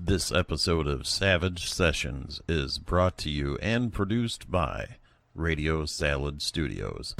This episode of Savage Sessions is brought to you and produced by Radio Salad Studios.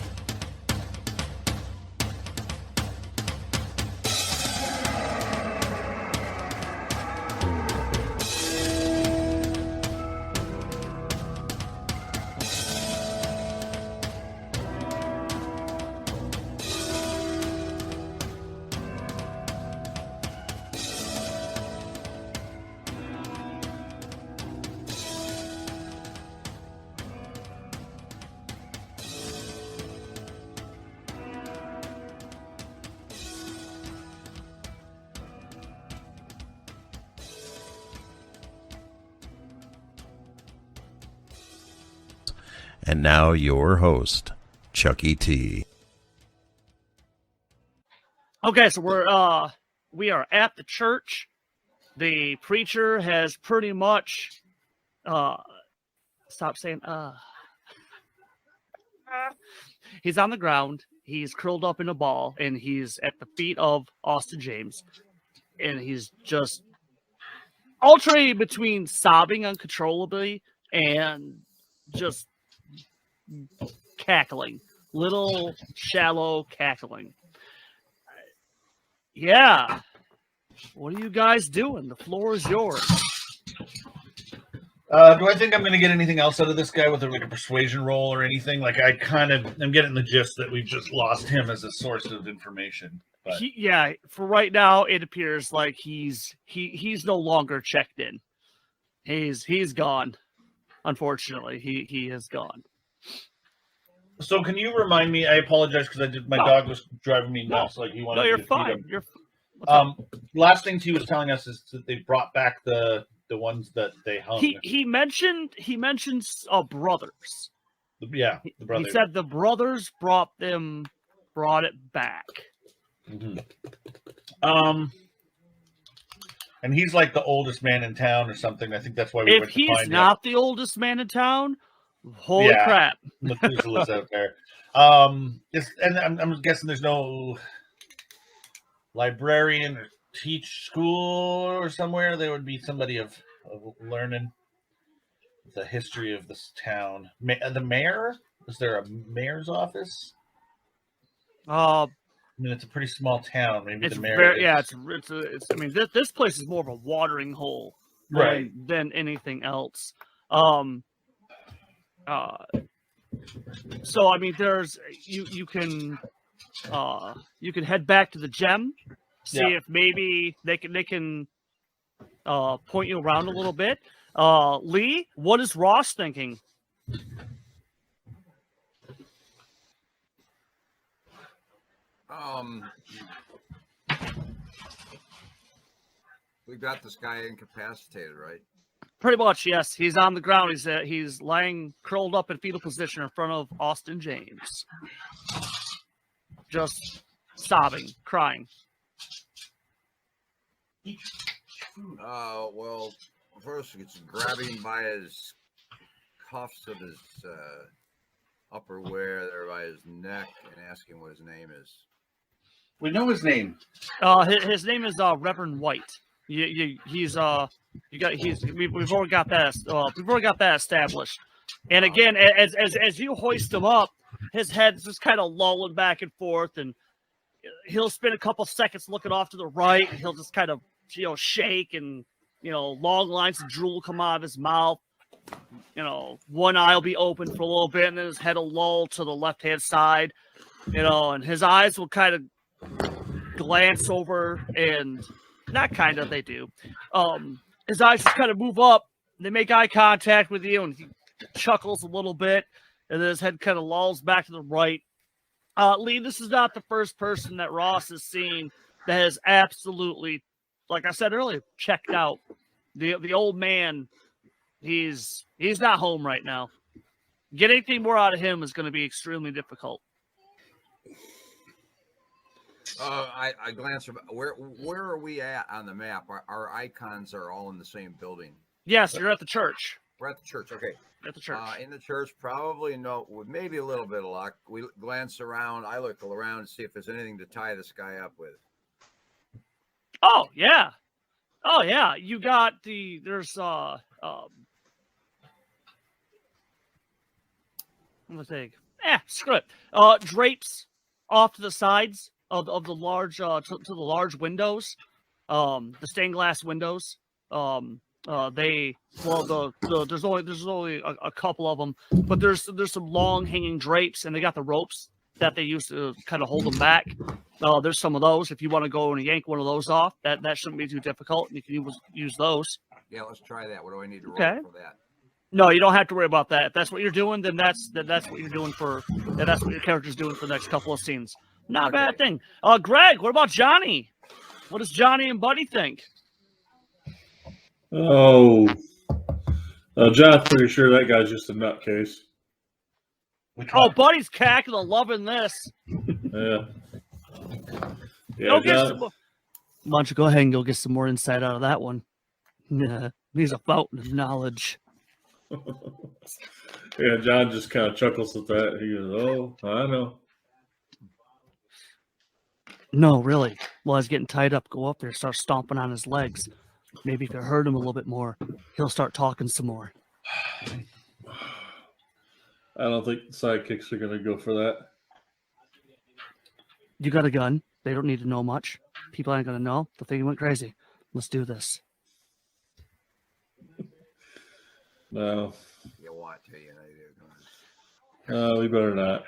And now your host, Chucky T. Okay, so we are at the church. The preacher has pretty much stop saying he's on the ground, he's curled up in a ball, and he's at the feet of Austin James, and he's just alternating between sobbing uncontrollably and just cackling, little shallow cackling. Yeah, what are you guys doing? The floor is yours. Do I think I'm going to get anything else out of this guy with a persuasion roll or anything? Like, I'm getting the gist that we just lost him as a source of information. But For right now, it appears like he's no longer checked in. He's gone. Unfortunately, he has gone. So can you remind me? I apologize because my dog was driving me nuts. Like he wanted you're to feed fine. him. You're fine. Last thing he was telling us is that they brought back the ones that they hung. He mentioned brothers. Yeah, the brothers. He said the brothers brought it back. Mm-hmm. And he's like the oldest man in town or something. I think that's why we went to find him. If he's not the oldest man in town, holy crap. Methuselah's out there. And I'm guessing there's no librarian or teach school or somewhere. There would be somebody of learning the history of this town. The mayor? Is there a mayor's office? I mean, it's a pretty small town. Maybe the mayor. It's. I mean, this place is more of a watering hole, right, than anything else. So I mean, there's you can head back to the gem, see if maybe they can point you around a little bit. Lee, what is Ross thinking? We got this guy incapacitated, right? Pretty much, yes. He's on the ground. He's lying curled up in fetal position in front of Austin James, just sobbing, crying. Well, first it's grabbing by his cuffs of his upper wear there by his neck and asking what his name is. We know his name. His name is Reverend White. We've already got that established. And again, as you hoist him up, his head's just kind of lolling back and forth, and he'll spend a couple seconds looking off to the right. He'll just kind of shake, and long lines of drool come out of his mouth. One eye will be open for a little bit, and then his head will loll to the left hand side. And his eyes will kind of glance over, and not kind of, they do. His eyes just kind of move up. They make eye contact with you, and he chuckles a little bit, and then his head kind of lolls back to the right. Lee, this is not the first person that Ross has seen that has absolutely, like I said earlier, checked out. The old man, he's not home right now. Get anything more out of him is going to be extremely difficult. I glance about. Where are we at on the map? Our icons are all in the same building. Yes, you're at the church. We're at the church. Okay. At the church. In the church, probably with maybe a little bit of luck. We glance around. I look around and see if there's anything to tie this guy up with. Oh yeah, Oh yeah, you got there's let me think. Screw it. Drapes off to the sides of the large to the large windows. The stained glass windows. There's only a couple of them, but there's some long hanging drapes, and they got the ropes that they use to kind of hold them back. There's some of those. If you want to go and yank one of those off, that shouldn't be too difficult. And you can use those. Yeah, let's try that. What do I need to roll for that? No, you don't have to worry about that. If that's what you're doing, then that's what you're doing for. That's what your character's doing for the next couple of scenes. Not a bad thing. Greg, what about Johnny? What does Johnny and Buddy think? Oh, John's pretty sure that guy's just a nutcase. Oh, Buddy's cackling, loving this. Yeah. Why don't you go ahead and go get some more insight out of that one? He's a fountain of knowledge. Yeah, John just kind of chuckles at that. He goes, "Oh, I know." No, really. While he's getting tied up, go up there, start stomping on his legs. Maybe if you hurt him a little bit more, he'll start talking some more. I don't think the sidekicks are going to go for that. You got a gun. They don't need to know much. People aren't going to know. They'll think you went crazy. Let's do this. No. You want to, We better not.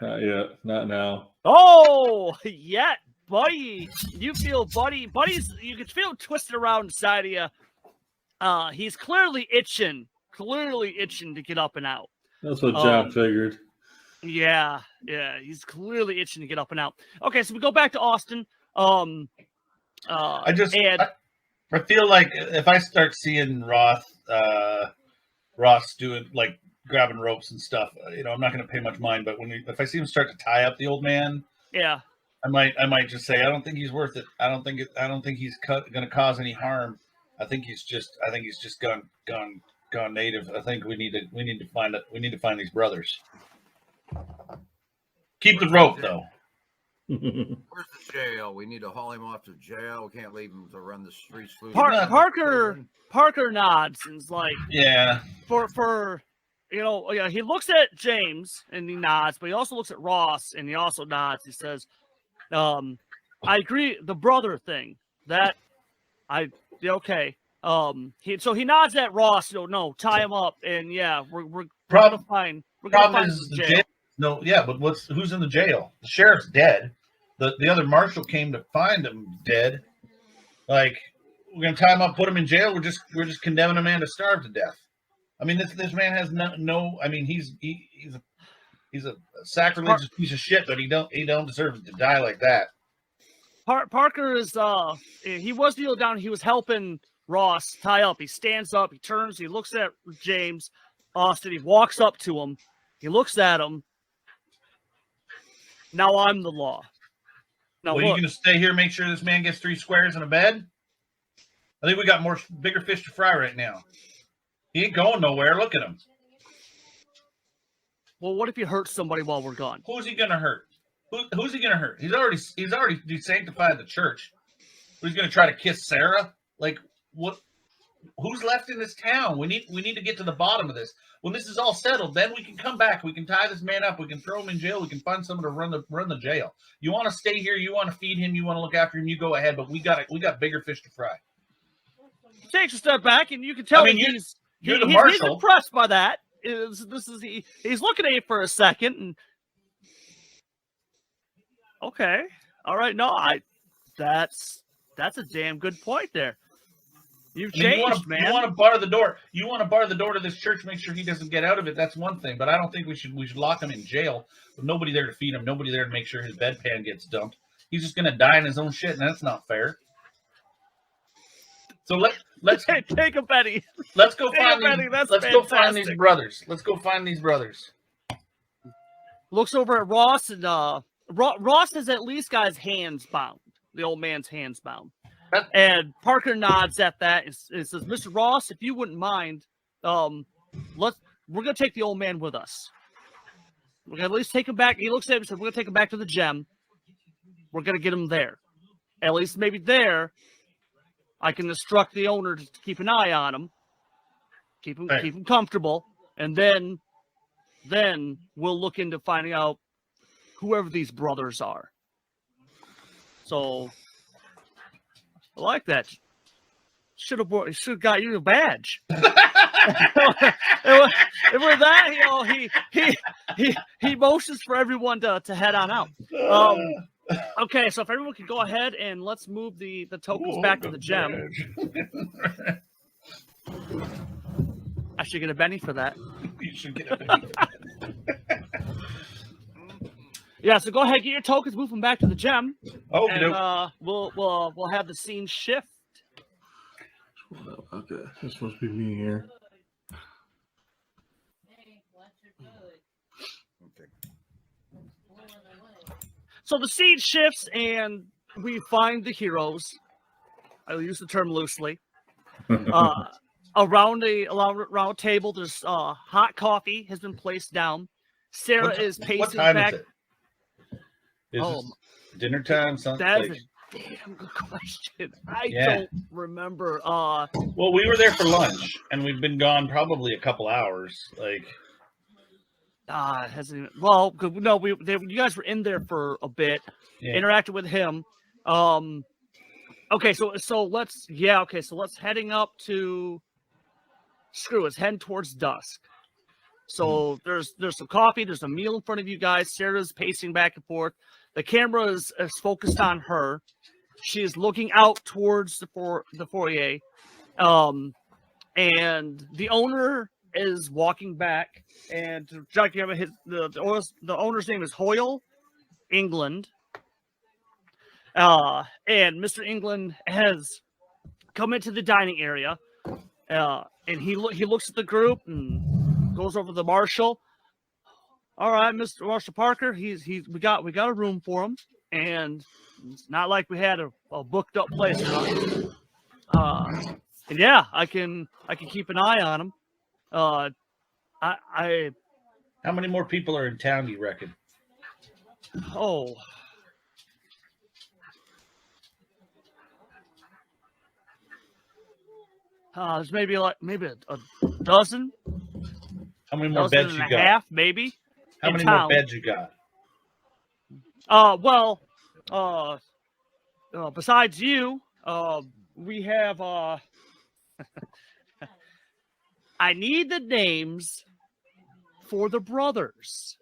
Not yet. Not now. Oh, yet, Buddy. You feel Buddy's, you can feel him twisted around inside of you. He's clearly itching to get up and out. That's what John figured. Yeah, he's clearly itching to get up and out. Okay, so we go back to Austin. I feel like if I start seeing Ross doing like grabbing ropes and stuff, I'm not going to pay much mind. But if I see him start to tie up the old man, yeah, I might just say I don't think he's worth it. I don't think he's going to cause any harm. I think he's just gone native. I think we need to find these brothers. Keep the rope though. Where's the jail? We need to haul him off to jail. We can't leave him to run the streets. Parker nods and is like, yeah. He looks at James and he nods, but he also looks at Ross and he also nods. He says, I agree. The brother thing okay. He nods at Ross. No, tie him up, and yeah, we're gonna find is the jail. No, yeah, but who's in the jail? The sheriff's dead. The other marshal came to find him dead. Like, we're gonna tie him up, put him in jail. We're just condemning a man to starve to death. I mean, this man has no. I mean, he's a sacrilegious piece of shit, but he don't deserve to die like that. Parker is he was kneeled down. He was helping Ross tie up. He stands up. He turns. He looks at James Austin. He walks up to him. He looks at him. Now I'm the law. Now, you going to stay here, make sure this man gets 3 squares and a bed? I think we got bigger fish to fry right now. He ain't going nowhere. Look at him. Well, what if he hurts somebody while we're gone? Who's he going to hurt? Who's he going to hurt? He's already desanctified the church. He's going to try to kiss Sarah? Like, what? Who's left in this town? We need to get to the bottom of this. When this is all settled, then we can come back. We can tie this man up. We can throw him in jail. We can find someone to run the jail. You want to stay here? You want to feed him? You want to look after him? You go ahead. But we got bigger fish to fry. He takes a step back, and you can tell he's impressed by that. He's looking at you for a second, and okay, all right, no, that's a damn good point there. You've changed, man. You want to bar the door. You want to bar the door to this church, make sure he doesn't get out of it. That's one thing. But I don't think we should lock him in jail with nobody there to feed him, nobody there to make sure his bedpan gets dumped. He's just going to die in his own shit, and that's not fair. So let's take a Betty. Let's go find these brothers. Let's go find these brothers. Looks over at Ross, and Ross has at least got his hands bound. The old man's hands bound. And Parker nods at that and says, "Mr. Ross, if you wouldn't mind, we're gonna take the old man with us. We're gonna at least take him back." He looks at him and says, "We're gonna take him back to the gem. We're gonna get him there. At least maybe there. I can instruct the owner to keep an eye on him, keep him comfortable, and then we'll look into finding out whoever these brothers are. So I like that. Should have got you a badge. It was that, he motions for everyone to head on out. Okay, so if everyone can go ahead and let's move the tokens back to the gem. I should get a Benny for that. You should get a Benny. Yeah, so go ahead, get your tokens, move them back to the gem. Oh, and we'll have the scene shift. Okay, this must be me here. Okay. So the scene shifts, and we find the heroes. I'll use the term loosely. Around a table, there's hot coffee has been placed down. Sarah is pacing what time back. Is it? Is it dinner time? Something That's like... a damn good question. I Yeah. don't remember. Well, we were there for lunch, and we've been gone probably a couple hours. Like, hasn't even, well, no, you guys were in there for a bit, interacted with him. Okay, so let's heading up to. Screw it, it's heading towards dusk. So there's some coffee, there's a meal in front of you guys. Sarah's pacing back and forth. The camera is focused on her. She is looking out towards the foyer. And the owner is walking back. And to jog you the owner's name is Hoyle England. And Mr. England has come into the dining area. And he looks at the group and goes over to the marshal. All right, Mr. Marshal Parker, we got a room for him, and it's not like we had a booked up place. And yeah, I can keep an eye on him. how many more people are in town, do you reckon? Oh. There's maybe a dozen. How many more beds you got? Half, maybe. How many more beds you got? Besides you, we have. I need the names for the brothers.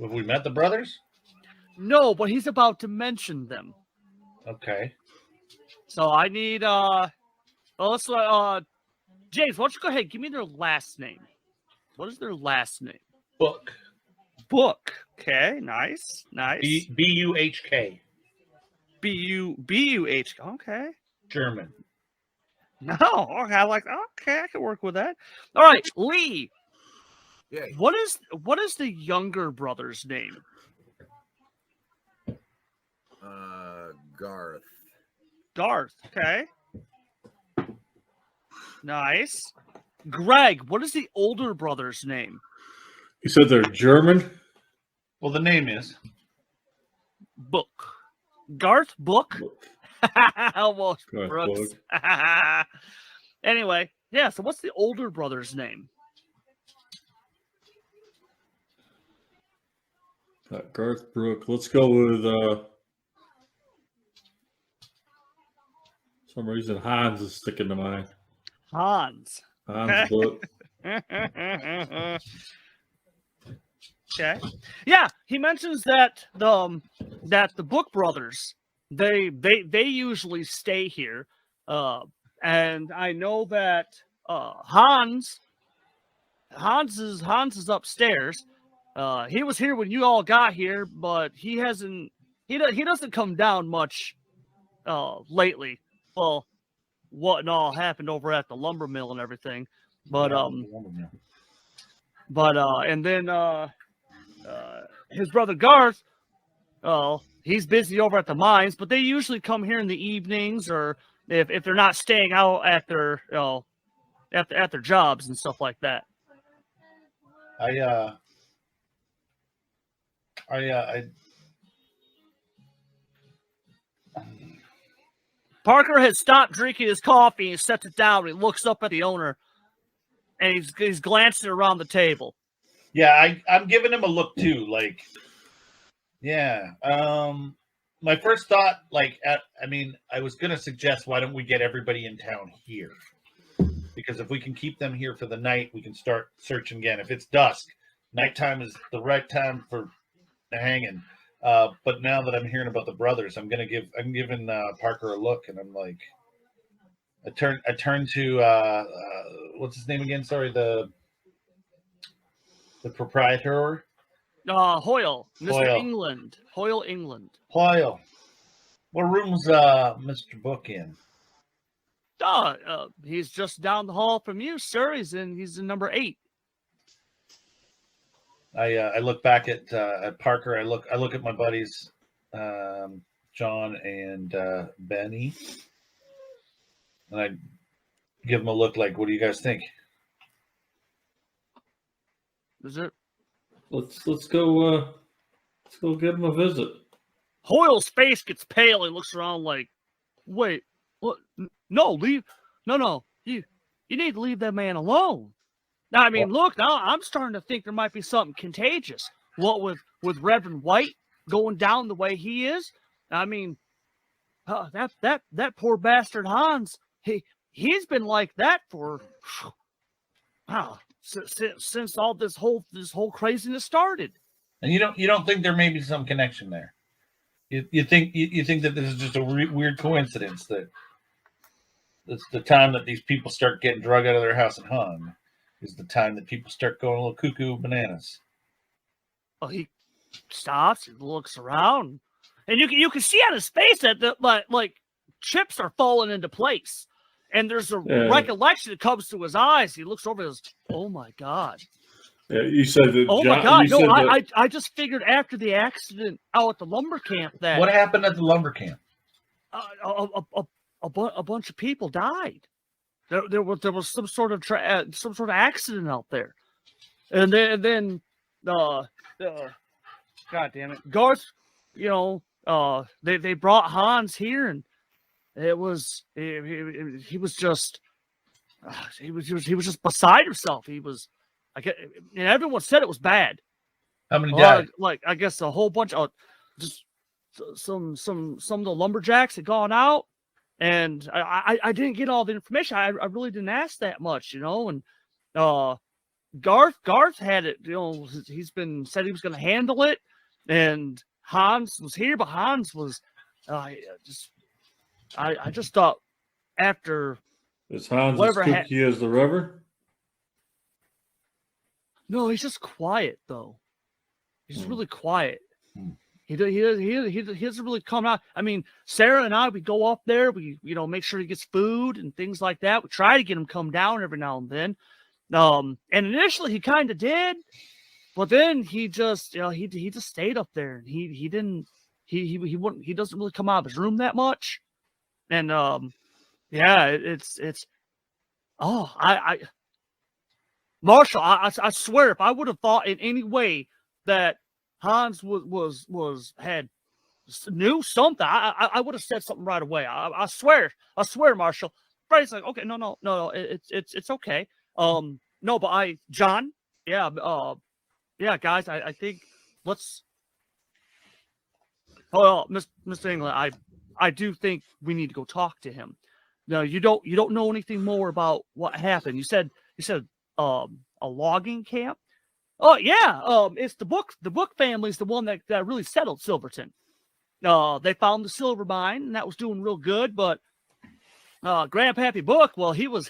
Have we met the brothers? No, but he's about to mention them. Okay. So I need. James, why don't you go ahead? Give me their last name. What is their last name? Book. Okay, nice. B-U-H-K. B-U-H. Okay. German. No, okay, I can work with that. All right, Lee. Yeah. What is the younger brother's name? Garth. Okay. Nice. Greg, what is the older brother's name? You said they're German? Well, the name is Book. Garth Book? Almost, Garth Brooks. Anyway, yeah, so what's the older brother's name? Garth Brooke. Let's go with some reason Hans is sticking to mind. Hans. Hans Book. Okay. Yeah, he mentions that the Book brothers they usually stay here, and I know that Hans is upstairs. He was here when you all got here, but he doesn't come down much lately. Well, what and all happened over at the lumber mill and everything, but and then his brother Garth, he's busy over at the mines, but they usually come here in the evenings, or if they're not staying out at their at their jobs and stuff like that. Parker has stopped drinking his coffee and sets it down. He looks up at the owner, and he's glancing around the table. Yeah, I'm giving him a look too. Like, yeah. My first thought, like, I was gonna suggest, why don't we get everybody in town here? Because if we can keep them here for the night, we can start searching again. If it's dusk, nighttime is the right time for the hanging. But now that I'm hearing about the brothers, I'm giving Parker a look, and I'm like, I turn to what's his name again? Sorry, the proprietor. Hoyle, Mr. Hoyle. England, Hoyle, England. Hoyle, what room's Mr. Book in? He's just down the hall from you, sir. He's in number 8. I look back at Parker. I look at my buddies, John and Benny, and I give them a look like, "What do you guys think?" Is it? Let's go give him a visit. Hoyle's face gets pale. He looks around like, wait, what? No, leave. No. You need to leave that man alone. Now, I mean, look, now I'm starting to think there might be something contagious. What with Reverend White going down the way he is? I mean, that poor bastard Hans, he's been like that for since all this whole craziness started. And you don't think there may be some connection there? You think that this is just a weird coincidence, that it's the time that these people start getting drug out of their house and hung is the time that people start going a little cuckoo bananas? Well, he stops and looks around, and you can see on his face that like chips are falling into place, and there's a recollection that comes to his eyes. He looks over and goes, "Oh my God." Yeah, you said that. Oh my God! No, I just figured after the accident out at the lumber camp that what happened at the lumber camp? A bunch of people died. There was some sort of accident out there, and then God damn it, Garth, they brought Hans here, and it was he was just beside himself. He was. And everyone said it was bad. How many died? Like I guess a whole bunch of just some of the lumberjacks had gone out, and I didn't get all the information. I really didn't ask that much, and Garth had it. He's been said he was going to handle it, and Hans was here, but Hans was I just thought after is Hans as spooky as the river? No, he's just quiet though. He's really quiet. He doesn't really come out. I mean, Sarah and I, we go up there. We make sure he gets food and things like that. We try to get him come down every now and then. And initially he kind of did, but then he just he just stayed up there, and he didn't he doesn't really come out of his room that much. And Marshall, I swear, if I would have thought in any way that Hans knew something, I would have said something right away. I swear, Marshall. Freddy's like, okay, no, it's okay. No, but John, guys, I think let's. Oh, Mr. England, I do think we need to go talk to him. No, you don't know anything more about what happened. You said a logging camp. Oh yeah, it's the book family's the one that really settled Silverton. They found the silver mine, and that was doing real good. But Grandpappy Book, well, he was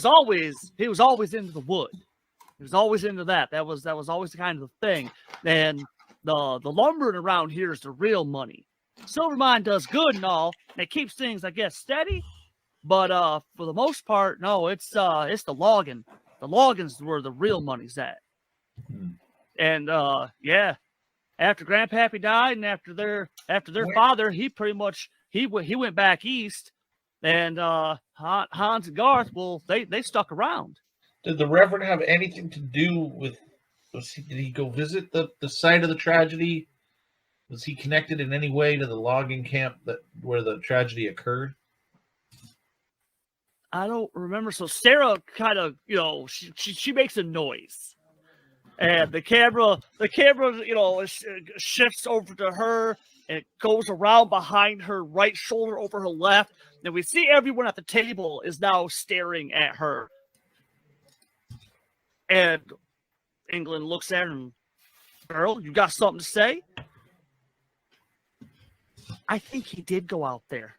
always into the wood. He was always into that. That was always the kind of thing. And the lumbering around here is the real money. Silver mine does good and all, and it keeps things, I guess, steady. But for the most part, no, it's the logging. The logging's where the real money's at. And after Grandpappy died, and after their father, he pretty much he went back east, and Hans and Garth, well, they stuck around. Did the Reverend have anything to do with? Did he go visit the site of the tragedy Was he connected in any way to the logging camp where the tragedy occurred? I don't remember. So Sarah kind of, she makes a noise, and the camera, shifts over to her, and it goes around behind her right shoulder over her left, and we see everyone at the table is now staring at her. And England looks at him. Girl, you got something to say? I think he did go out there.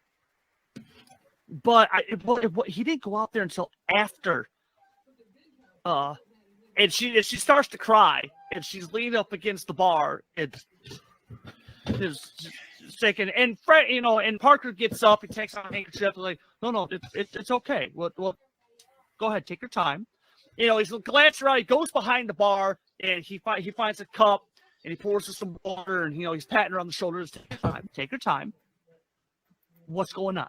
But he didn't go out there until after. And she starts to cry, and she's leaning up against the bar, and is shaking. And Fred, and Parker gets up, he takes out a handkerchief, like, no, it's okay. Well, go ahead, take your time. He's glancing around. He goes behind the bar, and he finds a cup, and he pours her some water, and he's patting her on the shoulders. Take your time. What's going on?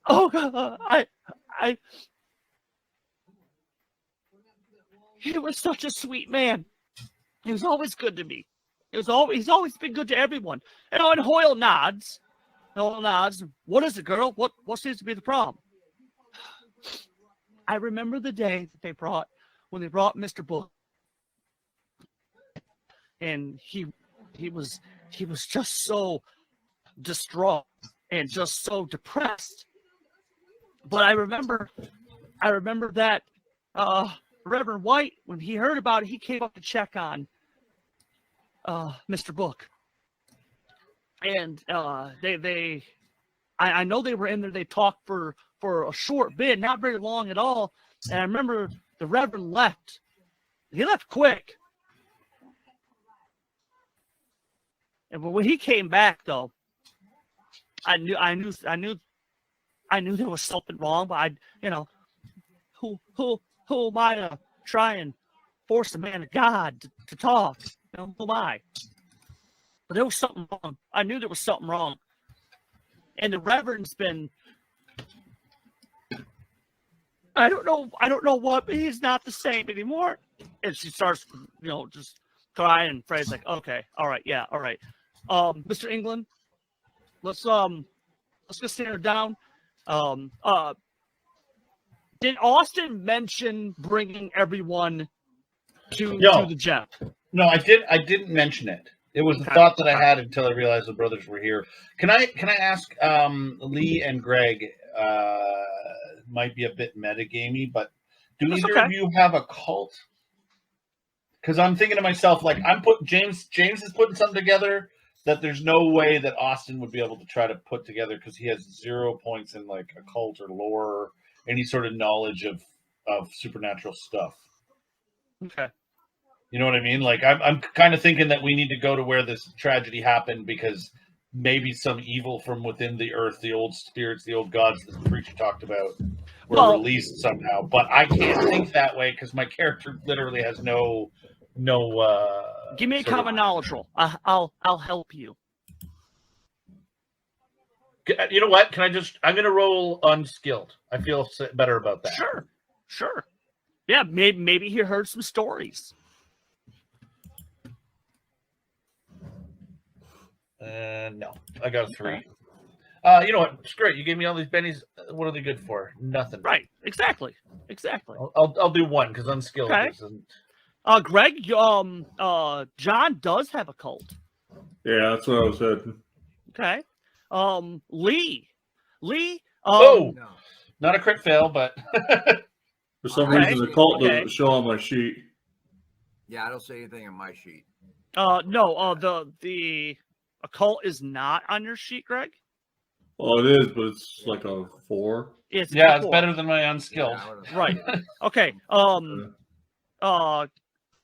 Oh God, he was such a sweet man. He was always good to me. He's always been good to everyone. And Hoyle nods. What is it, girl? What seems to be the problem? I remember the day that when they brought Mr. Book, and he was just so distraught and just so depressed. But I remember that Reverend White, when he heard about it, he came up to check on Mr. Book, and I know they were in there. They talked for a short bit, not very long at all. And I remember the Reverend left. He left quick. And when he came back, though, I knew there was something wrong. But who am I to try and force the man of God to talk? Who am I? But there was something wrong. I knew there was something wrong. And the Reverend's been, I don't know what, but he's not the same anymore. And she starts, just crying, and Fred's like, okay, all right, yeah, all right. Mr. England, let's just sit her down. Did Austin mention bringing everyone to the gem? No, I didn't mention it. It was the thought that I had until I realized the brothers were here. Can I ask Lee and Greg? Might be a bit metagamey, but do either of you have a cult? Because I'm thinking to myself, like, James is putting something together that there's no way that Austin would be able to try to put together, because he has 0 points in like occult or lore or any sort of knowledge of supernatural stuff. Okay. You know what I mean? Like, I'm kind of thinking that we need to go to where this tragedy happened, because maybe some evil from within the earth, the old spirits, the old gods that the preacher talked about, were released somehow. But I can't think that way because my character literally has no. Give me a common knowledge roll. I'll help you. You know what? I'm going to roll unskilled. I feel better about that. Sure. Yeah, maybe he heard some stories. No, I got a 3. You know what? It's great. You gave me all these bennies. What are they good for? Nothing. Right. Exactly. I'll do 1 because unskilled isn't. Greg, John does have a cult. Yeah, that's what I was saying. Okay. Lee. No. Not a crit fail, but for some reason the cult doesn't show on my sheet. Yeah, I don't see anything on my sheet. No. The occult is not on your sheet, Greg. Well, it is, but it's like a 4. It's better than my unskilled. Yeah, right. Okay.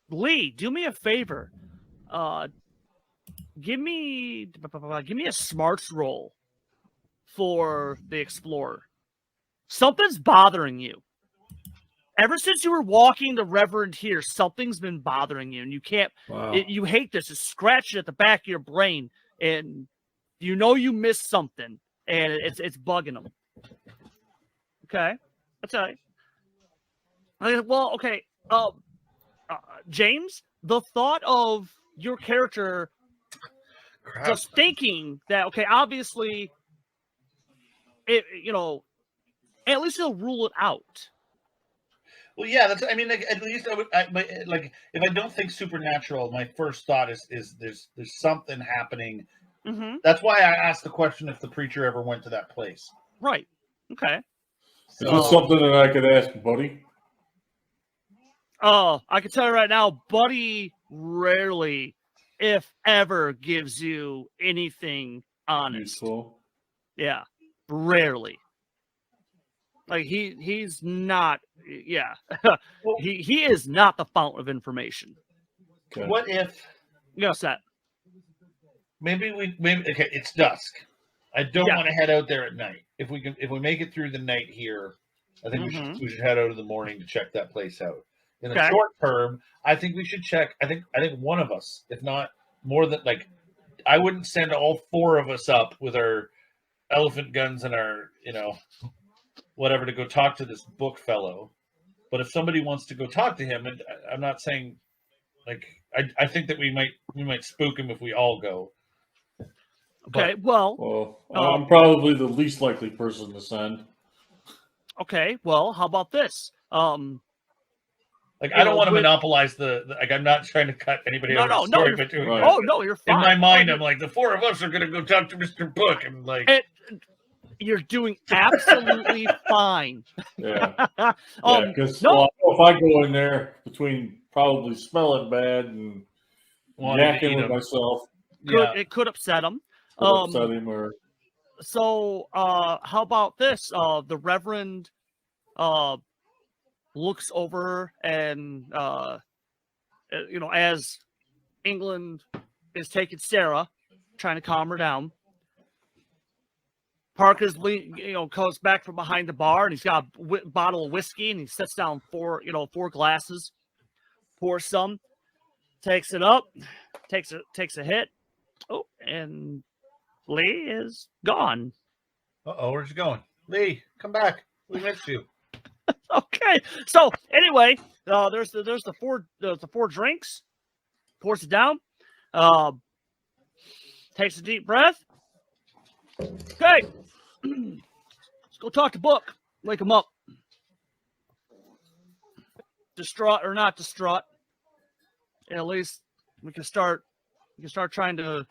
Lee, do me a favor. Give me a smarts roll for the explorer. Something's bothering you. Ever since you were walking the Reverend here, something's been bothering you, and you can't. Wow. You hate this. It's scratching at the back of your brain, and you missed something, and it's bugging them. Okay, that's all right. Well, okay. James, the thought of your character just thinking that, okay, obviously, it, at least he'll rule it out. Well, yeah, that's. I mean, like, at least I would. But like, if I don't think supernatural, my first thought is there's something happening. Mm-hmm. That's why I asked the question if the preacher ever went to that place. Right. Okay. Is this something that I could ask Buddy? Oh, I can tell you right now, Buddy rarely, if ever, gives you anything honest. Useful. Yeah, rarely. Like he's not. Yeah, he is not the fountain of information. Okay. What if Yes, that. maybe okay, it's dusk. I don't want to head out there at night. If we make it through the night here, I think we should head out in the morning to check that place out. In the short term, I think we should check. I think one of us, if not more than like, I wouldn't send all four of us up with our elephant guns and our whatever to go talk to this book fellow. But if somebody wants to go talk to him, and I'm not saying like I think that we might spook him if we all go. Okay, well, I'm probably the least likely person to send. Okay, well, how about this? Like, I don't want to monopolize the like. I'm not trying to cut anybody out of the story, but you're fine. In my mind, I'm like, the four of us are going to go talk to Mr. Book, and like, you're doing absolutely fine. Yeah, because if I go in there between probably smelling bad and yakking with myself, it could upset him. So, how about this? The Reverend looks over and, as England is taking Sarah, trying to calm her down, Parker's, goes back from behind the bar and he's got a bottle of whiskey and he sets down four glasses, pours some, takes it up, takes a hit. Oh, and Lee is gone. Where's he going? Lee, come back. We missed you. Okay. So anyway, there's the four drinks. Pours it down. Takes a deep breath. Okay. Let's go talk to Book. Wake him up. Distraught or not distraught. At least we can start trying to.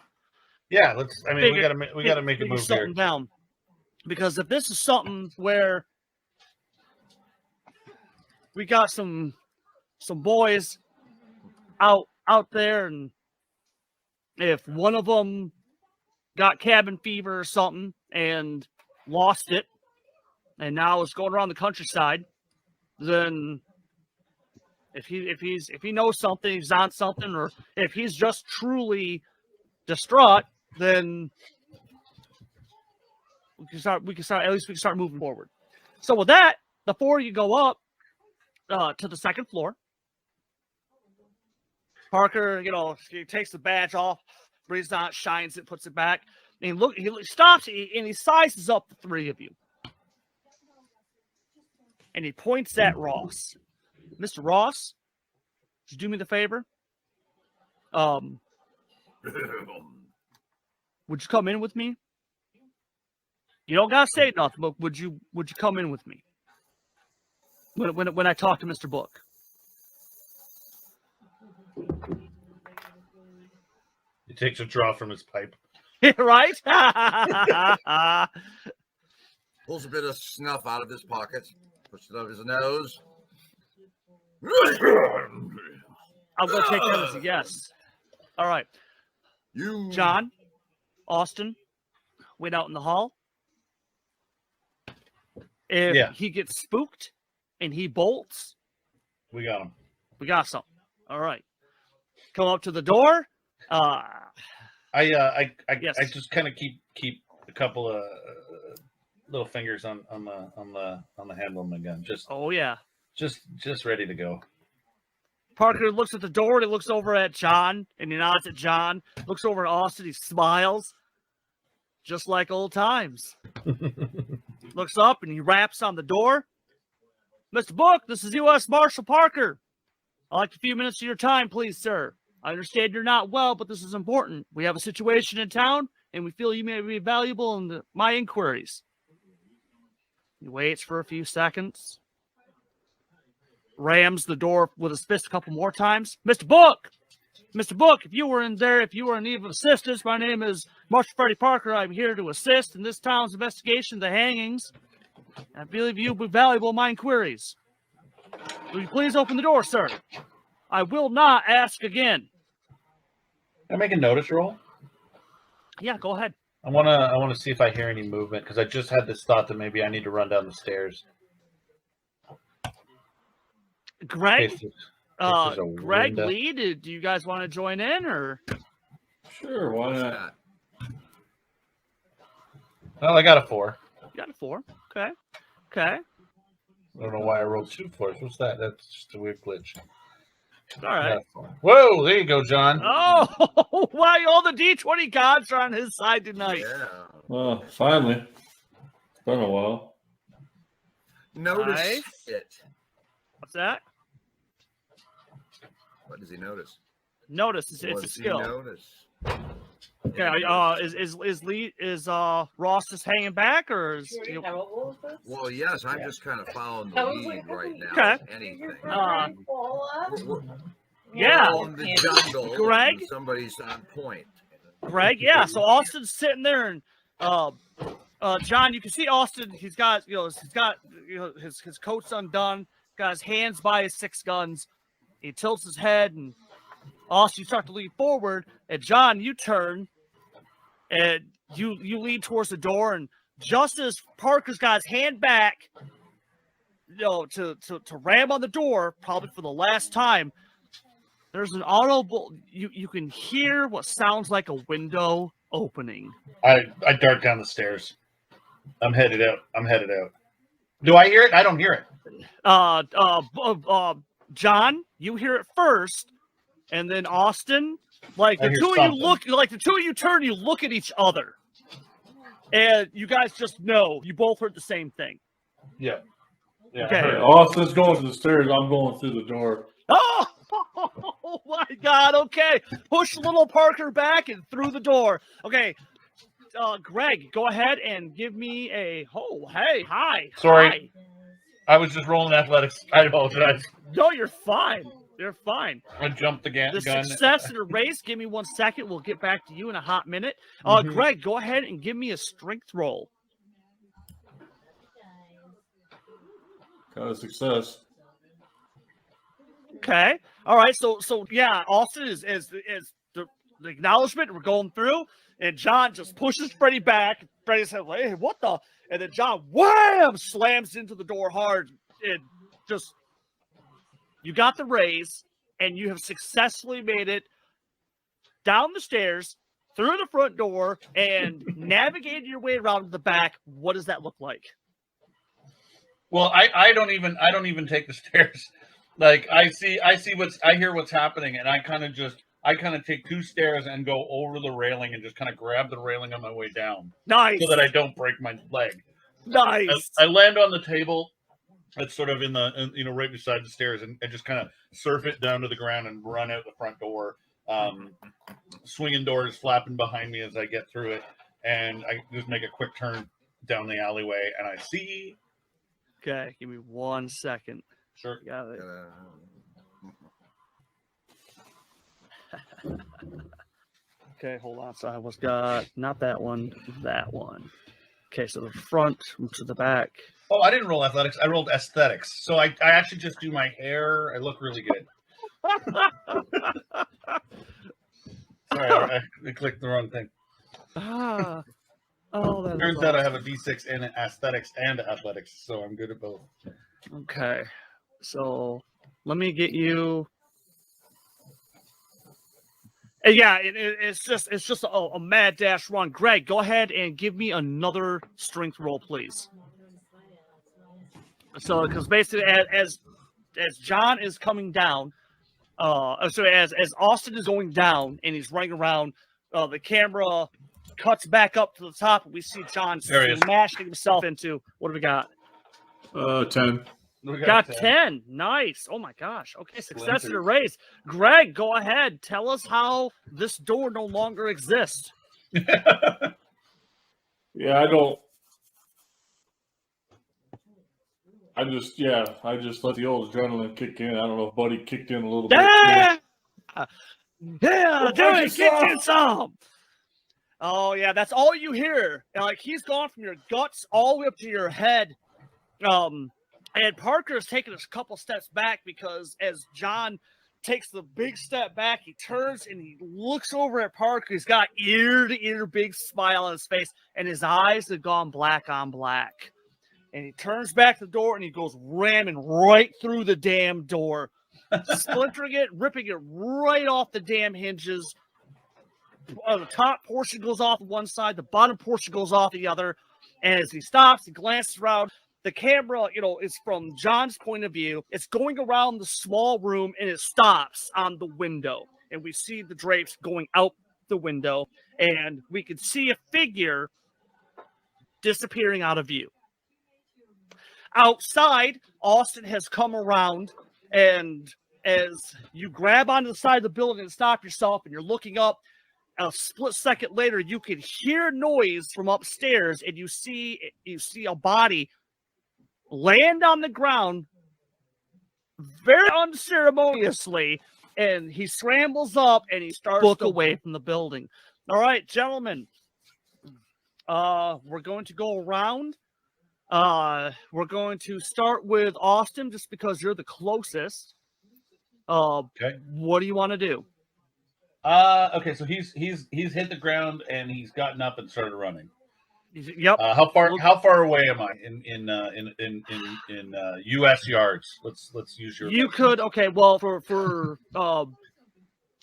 Yeah, let's. I mean, we gotta make a move here. Down, because if this is something where we got some boys out there, and if one of them got cabin fever or something and lost it, and now is going around the countryside, then if he knows something, he's on something, or if he's just truly distraught, then we can start moving forward. So with that, the four you go up to the second floor. Parker, he takes the badge off, breathes on it, shines it, puts it back, and he stops and he sizes up the three of you. And he points at Ross. Mr. Ross, would you do me the favor? Would you come in with me? You don't gotta say nothing, but would you come in with me when I talk to Mr. Book? He takes a draw from his pipe. Right? Pulls a bit of snuff out of his pocket, puts it up his nose. I'm gonna take that as a yes. All right. John, Austin, wait out in the hall. If he gets spooked and he bolts, we got him. We got something. All right. Come up to the door. I just kind of keep a couple of little fingers on the handle of my gun. Just ready to go. Parker looks at the door and he looks over at John and he nods at John. Looks over at Austin. He smiles, just like old times. Looks up and he raps on the door. Mr. Book, this is U.S. Marshal Parker. I'd like a few minutes of your time, please, sir. I understand you're not well, but this is important. We have a situation in town, and we feel you may be valuable in my inquiries. He waits for a few seconds. Rams the door with his fist a couple more times. Mr. Book! Mr. Book, if you were in need of assistance, my name is Marshal Freddie Parker. I'm here to assist in this town's investigation of the hangings. I believe you will be valuable in my inquiries. Will you please open the door, sir? I will not ask again. Can I make a notice roll? Yeah, go ahead. I wanna see if I hear any movement because I just had this thought that maybe I need to run down the stairs. Greg, Greg, window. Lee, do you guys want to join in or? Sure, why not? Well, I got a 4. You got a 4. Okay. I don't know why I rolled 2 4s. What's that? That's just a weird glitch. All right. Whoa, there you go, John. Oh, why all the D20 gods are on his side tonight? Yeah. Well, finally. It's been a while. Notice Nice. it. What's that? What does he notice? Notice it's What a does he skill. notice? Okay. Is Ross just hanging back or is Well, yes, I'm just kind of following the lead right now. Okay. Anything. We're yeah. on the jungle. Greg? And somebody's on point. Greg, yeah. So Austin's sitting there, and John, you can see Austin. He's got his coat's undone. Got his hands by his 6 guns. He tilts his head, and Austin, you start to lean forward. And John, you turn, and you lean towards the door. And just as Parker's got his hand back, to ram on the door, probably for the last time, there's an audible. You can hear what sounds like a window opening. I dart down the stairs. I'm headed out. Do I hear it? I don't hear it. John, you hear it first, and then Austin, like I the hear two of something. you look, like the two of you turn, you look at each other, and you guys just know you both heard the same thing. Yeah. Okay. I heard it. Austin's going to the stairs. I'm going through the door. Oh my God! Okay, push little Parker back and through the door. Okay, Greg, go ahead and give me a. Oh, hey, hi. Sorry. Hi. I was just rolling athletics. I apologize. No, you're fine. You're fine. I jumped the gun. The success in the race. Give me 1 second. We'll get back to you in a hot minute. Greg, go ahead and give me a strength roll. Got a success. Okay. All right. So yeah, Austin is the acknowledgement. We're going through, and John just pushes Freddie back. Freddie says, "Hey, what the?" And then John, wham, slams into the door hard. And just, you got the raise, and you have successfully made it down the stairs, through the front door, and navigated your way around to the back. What does that look like? Well, I don't even take the stairs. Like I hear what's happening, and I kind of take 2 stairs and go over the railing and just kind of grab the railing on my way down. Nice. So that I don't break my leg. Nice. I land on the table that's sort of in the right beside the stairs, and just kind of surf it down to the ground and run out the front door. Swinging doors flapping behind me as I get through it, and I just make a quick turn down the alleyway, and I see. Okay, give me 1 second. Sure. Got it. Okay, hold on. So I was got not that one, that one. Okay, so the front to the back. Oh, I didn't roll athletics. I rolled aesthetics. So I actually just do my hair. I look really good. Sorry, I clicked the wrong thing. Oh, Turns out I have a D6 in aesthetics and athletics, so I'm good at both. Okay, so let me get you. Yeah, it's just a mad dash run. Greg, go ahead and give me another strength roll, please. So, because basically, as John is coming down, as Austin is going down and he's running around, the camera cuts back up to the top, and we see John smashing himself into. What do we got? 10. Got 10. Nice. Oh my gosh. Okay, success in a race. Greg, go ahead. Tell us how this door no longer exists. Yeah, I don't. I just let the old adrenaline kick in. I don't know if Buddy kicked in a little bit. Yeah, Joey, get you some. Oh yeah, that's all you hear. Like he's gone from your guts all the way up to your head. And Parker's taking a couple steps back because as John takes the big step back, he turns and he looks over at Parker. He's got ear to ear, big smile on his face, and his eyes have gone black on black. And he turns back the door and he goes ramming right through the damn door, splintering it, ripping it right off the damn hinges. The top portion goes off one side, the bottom portion goes off the other. And as he stops, he glances around. The camera, is from John's point of view. It's going around the small room and it stops on the window. And we see the drapes going out the window. And we can see a figure disappearing out of view. Outside, Austin has come around. And as you grab onto the side of the building and stop yourself and you're looking up, a split second later, you can hear noise from upstairs and you see a body land on the ground very unceremoniously, and he scrambles up and he starts to look away from the building. All right, gentlemen, we're going to go around. We're going to start with Austin just because you're the closest. Okay. What do you want to do? Okay, so he's hit the ground and he's gotten up and started running. Yep. How far away am I in U.S. yards? Let's use your. You could well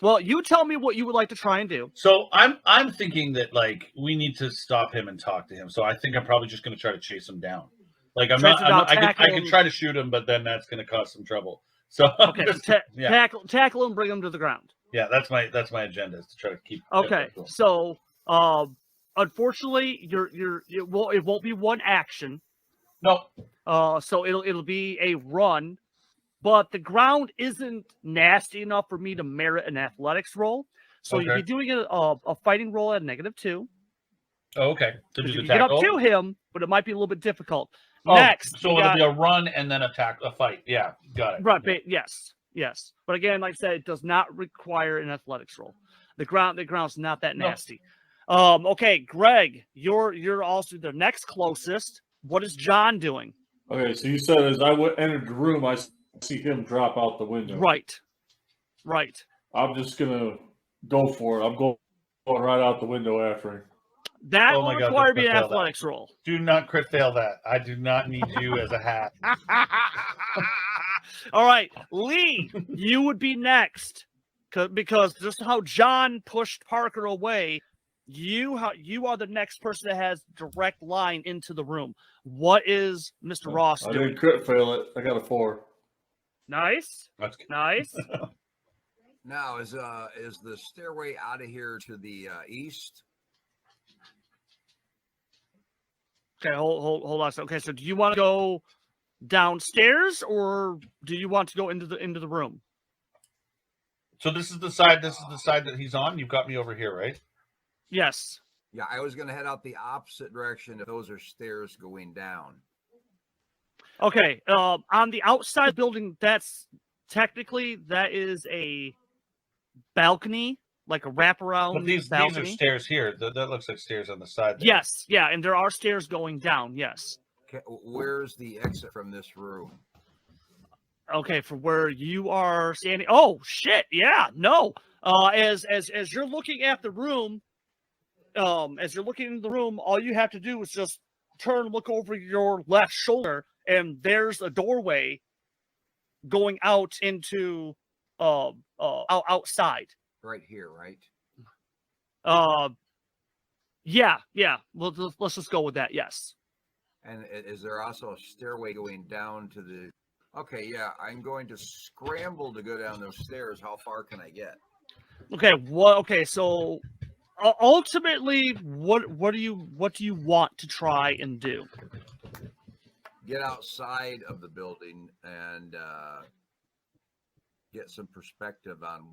well, you tell me what you would like to try and do. So I'm thinking that like we need to stop him and talk to him. So I think I'm probably just going to try to chase him down. Like I could try to shoot him, but then that's going to cause some trouble. So tackle him, bring him to the ground. Yeah, that's my agenda is to try to keep. Okay, so unfortunately, it won't be one action. No. So it'll be a run, but the ground isn't nasty enough for me to merit an athletics roll. So you'll be doing a fighting roll at -2. Oh, okay. So you can get up to him, but it might be a little bit difficult. Next, so it'll be a run and then a fight. Yeah, got it. Right. Yeah. Yes. But again, like I said, it does not require an athletics roll. The ground's not that nasty. Okay, Greg, you're also the next closest. What is John doing? Okay, so you said as I entered the room, I see him drop out the window. Right. I'm just gonna go for it. I'm going right out the window after him. That will require me an athletics roll. Do not crit fail that. I do not need you as a hat. All right, Lee, you would be next because just how John pushed Parker away, you are the next person that has direct line into the room. What is Mr. Ross doing? I didn't crit fail it. I got a 4. Nice. Nice. Now, is the stairway out of here to the east? Okay, hold on. Okay, so do you want to go downstairs or do you want to go into the room? So this is the side that he's on. You've got me over here, right? Yes. Yeah, I was going to head out the opposite direction if those are stairs going down. Okay, on the outside building, that is a balcony, like a wraparound. But these are stairs here. That looks like stairs on the side there. Yes, yeah, and there are stairs going down. Yes. Okay, where's the exit from this room? Okay, for where you are standing. Oh shit! Yeah, no. As you're looking at the room, as you're looking into the room, all you have to do is just turn, look over your left shoulder, and there's a doorway going out into outside. Right here, right? Yeah. Let's just go with that. Yes. And is there also a stairway going down to the? Okay, yeah, I'm going to scramble to go down those stairs. How far can I get? Okay. Okay. So ultimately, what do you want to try and do? get outside of the building and get some perspective on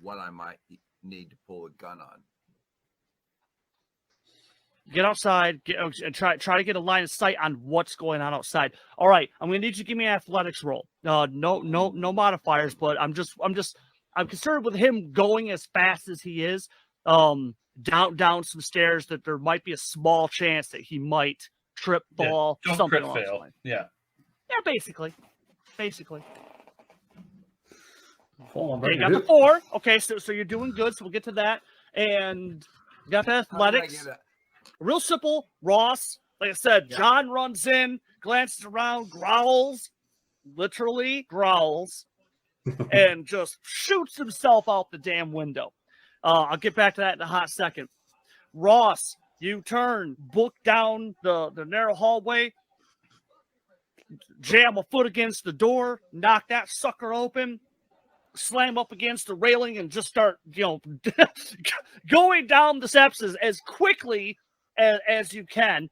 what I might need to pull a gun on. Get outside, and try to get a line of sight on what's going on outside. All right, I'm gonna need you to give me an athletics roll. No modifiers, but I'm concerned with him going as fast as he is, down some stairs, that there might be a small chance that he might trip, fall, don't something crit along those fail. lines. Yeah, basically. Falling Okay, back you got to the hit. 4. Okay, so you're doing good. So we'll get to that. And you got the How did I athletics. get Real simple. Ross, like I said, Yeah. John runs in, glances around, growls, literally growls, and just shoots himself out the damn window. I'll get back to that in a hot second. Ross, you turn, book down the narrow hallway, jam a foot against the door, knock that sucker open, slam up against the railing, and just start, going down the steps as quickly as you can.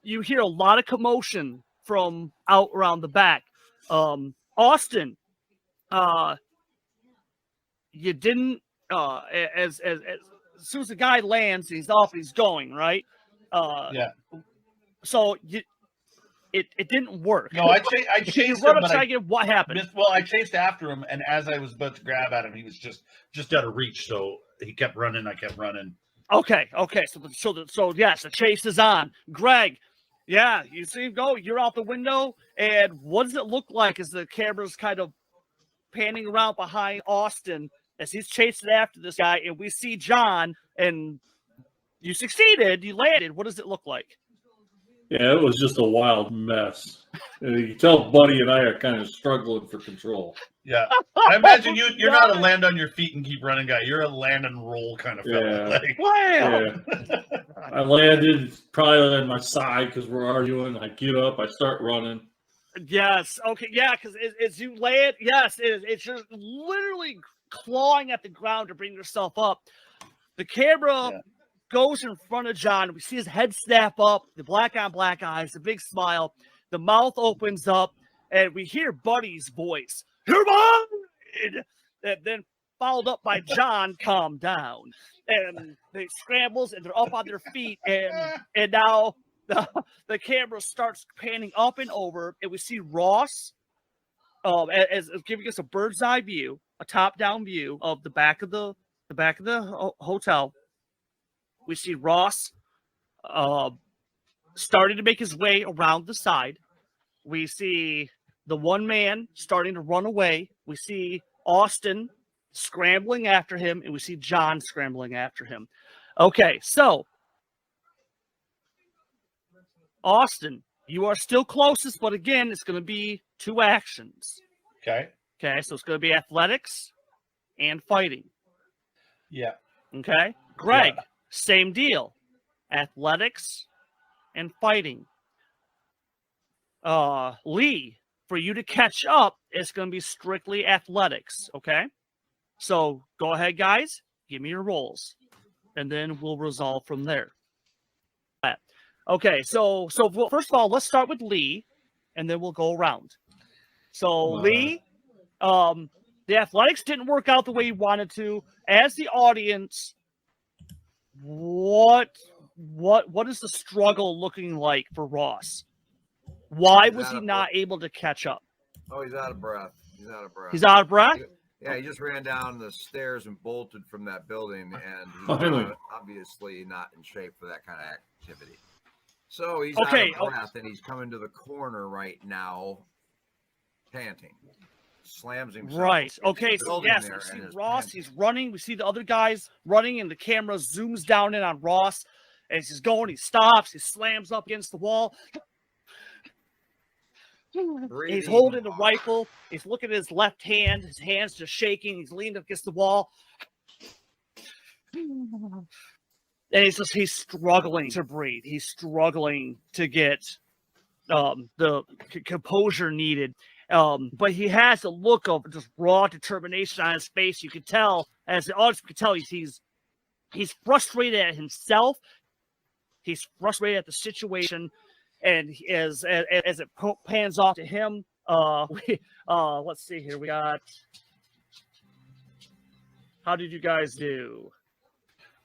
You hear a lot of commotion from out around the back. Austin, you didn't, as soon as the guy lands, he's off, he's going, right? yeah. So it didn't work. No, I Can you chased run him, up but to get what happened? I chased after him, and as I was about to grab at him, he was just out of reach. So he kept running. I kept running. Okay. So yes, the chase is on. Greg, yeah, you see him go. You're out the window, and what does it look like as the camera's kind of panning around behind Austin as he's chasing after this guy, and we see John, and you succeeded. You landed. What does it look like? Yeah, it was just a wild mess. You can tell Buddy and I are kind of struggling for control. Yeah, I imagine you're not a land on your feet and keep running guy. You're a land and roll kind of fella. Yeah. Like, Wow. Yeah. I landed probably on my side because we're arguing. I get up, I start running. Yes. Okay. Yeah. Because as you land, yes, it's just literally clawing at the ground to bring yourself up. The camera goes in front of John. We see his head snap up, the black on black eyes, the big smile. The mouth opens up, and we hear Buddy's voice. You're mine! And then followed up by John, calm down. And they scrambles, and they're up on their feet, and now the camera starts panning up and over, and we see Ross as giving us a bird's eye view, a top-down view of the back of the hotel. We see Ross starting to make his way around the side. We see the one man starting to run away. We see Austin scrambling after him, and we see John scrambling after him. Okay, so Austin, you are still closest, but again, it's going to be 2 actions. okay. Okay, so it's going to be athletics and fighting. Yeah. Okay, Greg, same deal. Athletics and fighting. Lee, for you to catch up, it's going to be strictly athletics. Okay, so go ahead, guys. Give me your rolls, and then we'll resolve from there. Okay, so first of all, let's start with Lee, and then we'll go around. So Lee, the athletics didn't work out the way you wanted to. As the audience, what is the struggle looking like for Ross? Why was he not able to catch up? Oh, he's out of breath. He's out of breath? Yeah, he just ran down the stairs and bolted from that building, and he's obviously not in shape for that kind of activity. So he's out of breath, and he's coming to the corner right now, panting. Slams himself. Right. Okay. So yes, we see Ross. Panting. He's running. We see the other guys running, and the camera zooms down in on Ross as he's going. He stops. He slams up against the wall. He's holding the rifle. He's looking at his left hand. His hand's just shaking. He's leaning up against the wall. And he's struggling to breathe. He's struggling to get the composure needed. But he has a look of just raw determination on his face. You could tell, as the audience could tell, he's frustrated at himself. He's frustrated at the situation. and as it pans off to him, let's see here. We got. How did you guys do?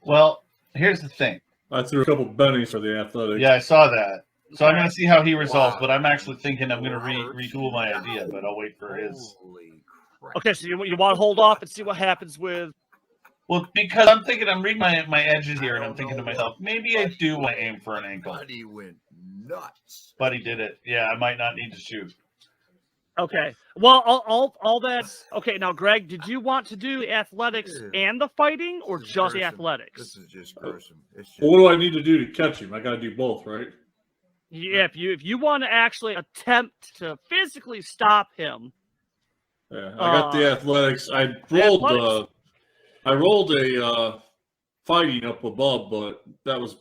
Well, here's the thing. I threw a couple bennies for the Athletics. Yeah, I saw that. So I'm going to see how he resolves, but I'm actually thinking I'm going to retool my idea, but I'll wait for his. Okay, so you want to hold off and see what happens with. Well, because I'm thinking, I'm reading my edges here, and I'm thinking to myself, maybe I do want to aim for an ankle. Buddy went nuts. Buddy did it. Yeah, I might not need to shoot. Okay. Well, all that's okay. Now, Greg, did you want to do the athletics and the fighting, or just the athletics? This is just gruesome. Well, what do I need to do to catch him? I got to do both, right? Yeah. If you want to actually attempt to physically stop him. Yeah, I got the athletics. I rolled a fighting up above, but that was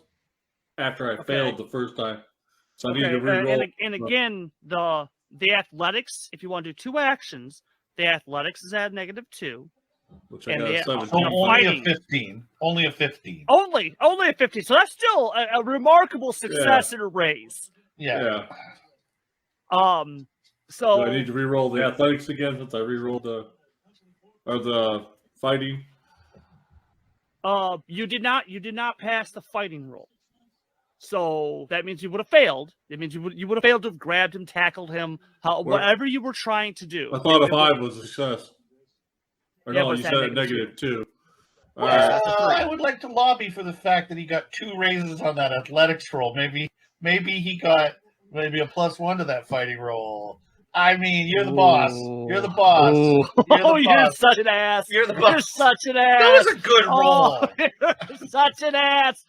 after I failed the first time. So I need to re-roll. And again, the athletics, if you want to do 2 actions, the athletics is at -2. Which I got a 17. So only a 15. Only a 15. Only a 15. So that's still a remarkable success in a raise. Yeah. So do I need to re-roll the athletics again since I re-rolled the fighting? You did not pass the fighting roll. So that means you would have failed. It means you would have failed to have grabbed him, tackled him, whatever you were trying to do. I thought a 5 was a success. Or no, you said a -2. Well, I would like to lobby for the fact that he got 2 raises on that athletics roll. Maybe he got a +1 to that fighting roll. I mean, you're the boss. You're the boss. You're such an ass. You're the boss. You're such an ass. That was a good roll. You're such an ass.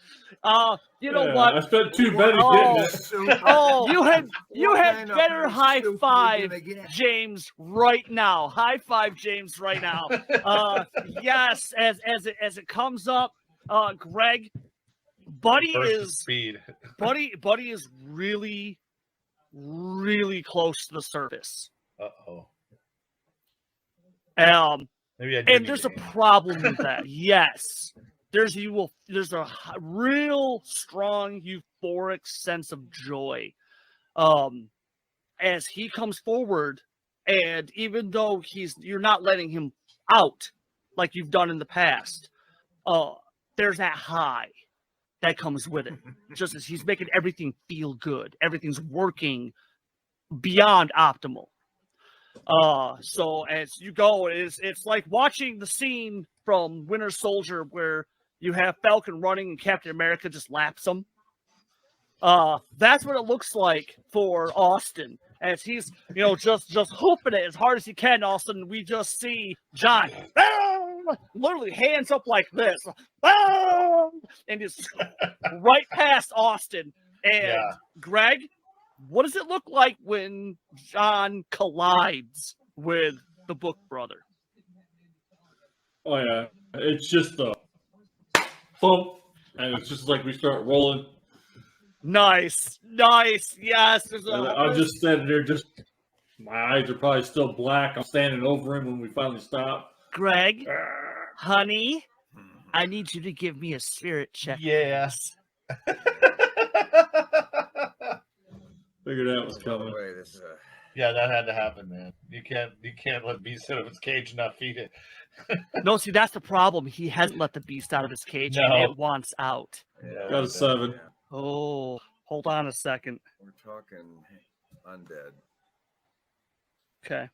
You know what? I spent 2 betting getting it. You had better high five James right now. High five James right now. Yes, as it comes up, Greg, Buddy is really, really close to the surface. Maybe and there's a problem with that. Yes. There's a real strong euphoric sense of joy as he comes forward, and even though you're not letting him out like you've done in the past, there's that high that comes with it. Just as he's making everything feel good, everything's working beyond optimal. So as you go, it's like watching the scene from Winter Soldier where you have Falcon running and Captain America just laps him. That's what it looks like for Austin as he's, just hooping it as hard as he can. All of a sudden, we just see John literally hands up like this, and just right past Austin. And Greg, what does it look like when John collides with the Book Brother? Oh yeah, it's just a bump, and it's just like we start rolling. Nice, yes. I'm just standing there, my eyes are probably still black. I'm standing over him when we finally stop. Greg, honey, I need you to give me a spirit check. Yes. Figured out was coming. Yeah, that had to happen, man. You can't let beast out of its cage and not feed it. No, see, that's the problem. He hasn't let the beast out of his cage, and it wants out. Yeah, got a 7. Yeah. Oh, hold on a second. We're talking undead. Okay.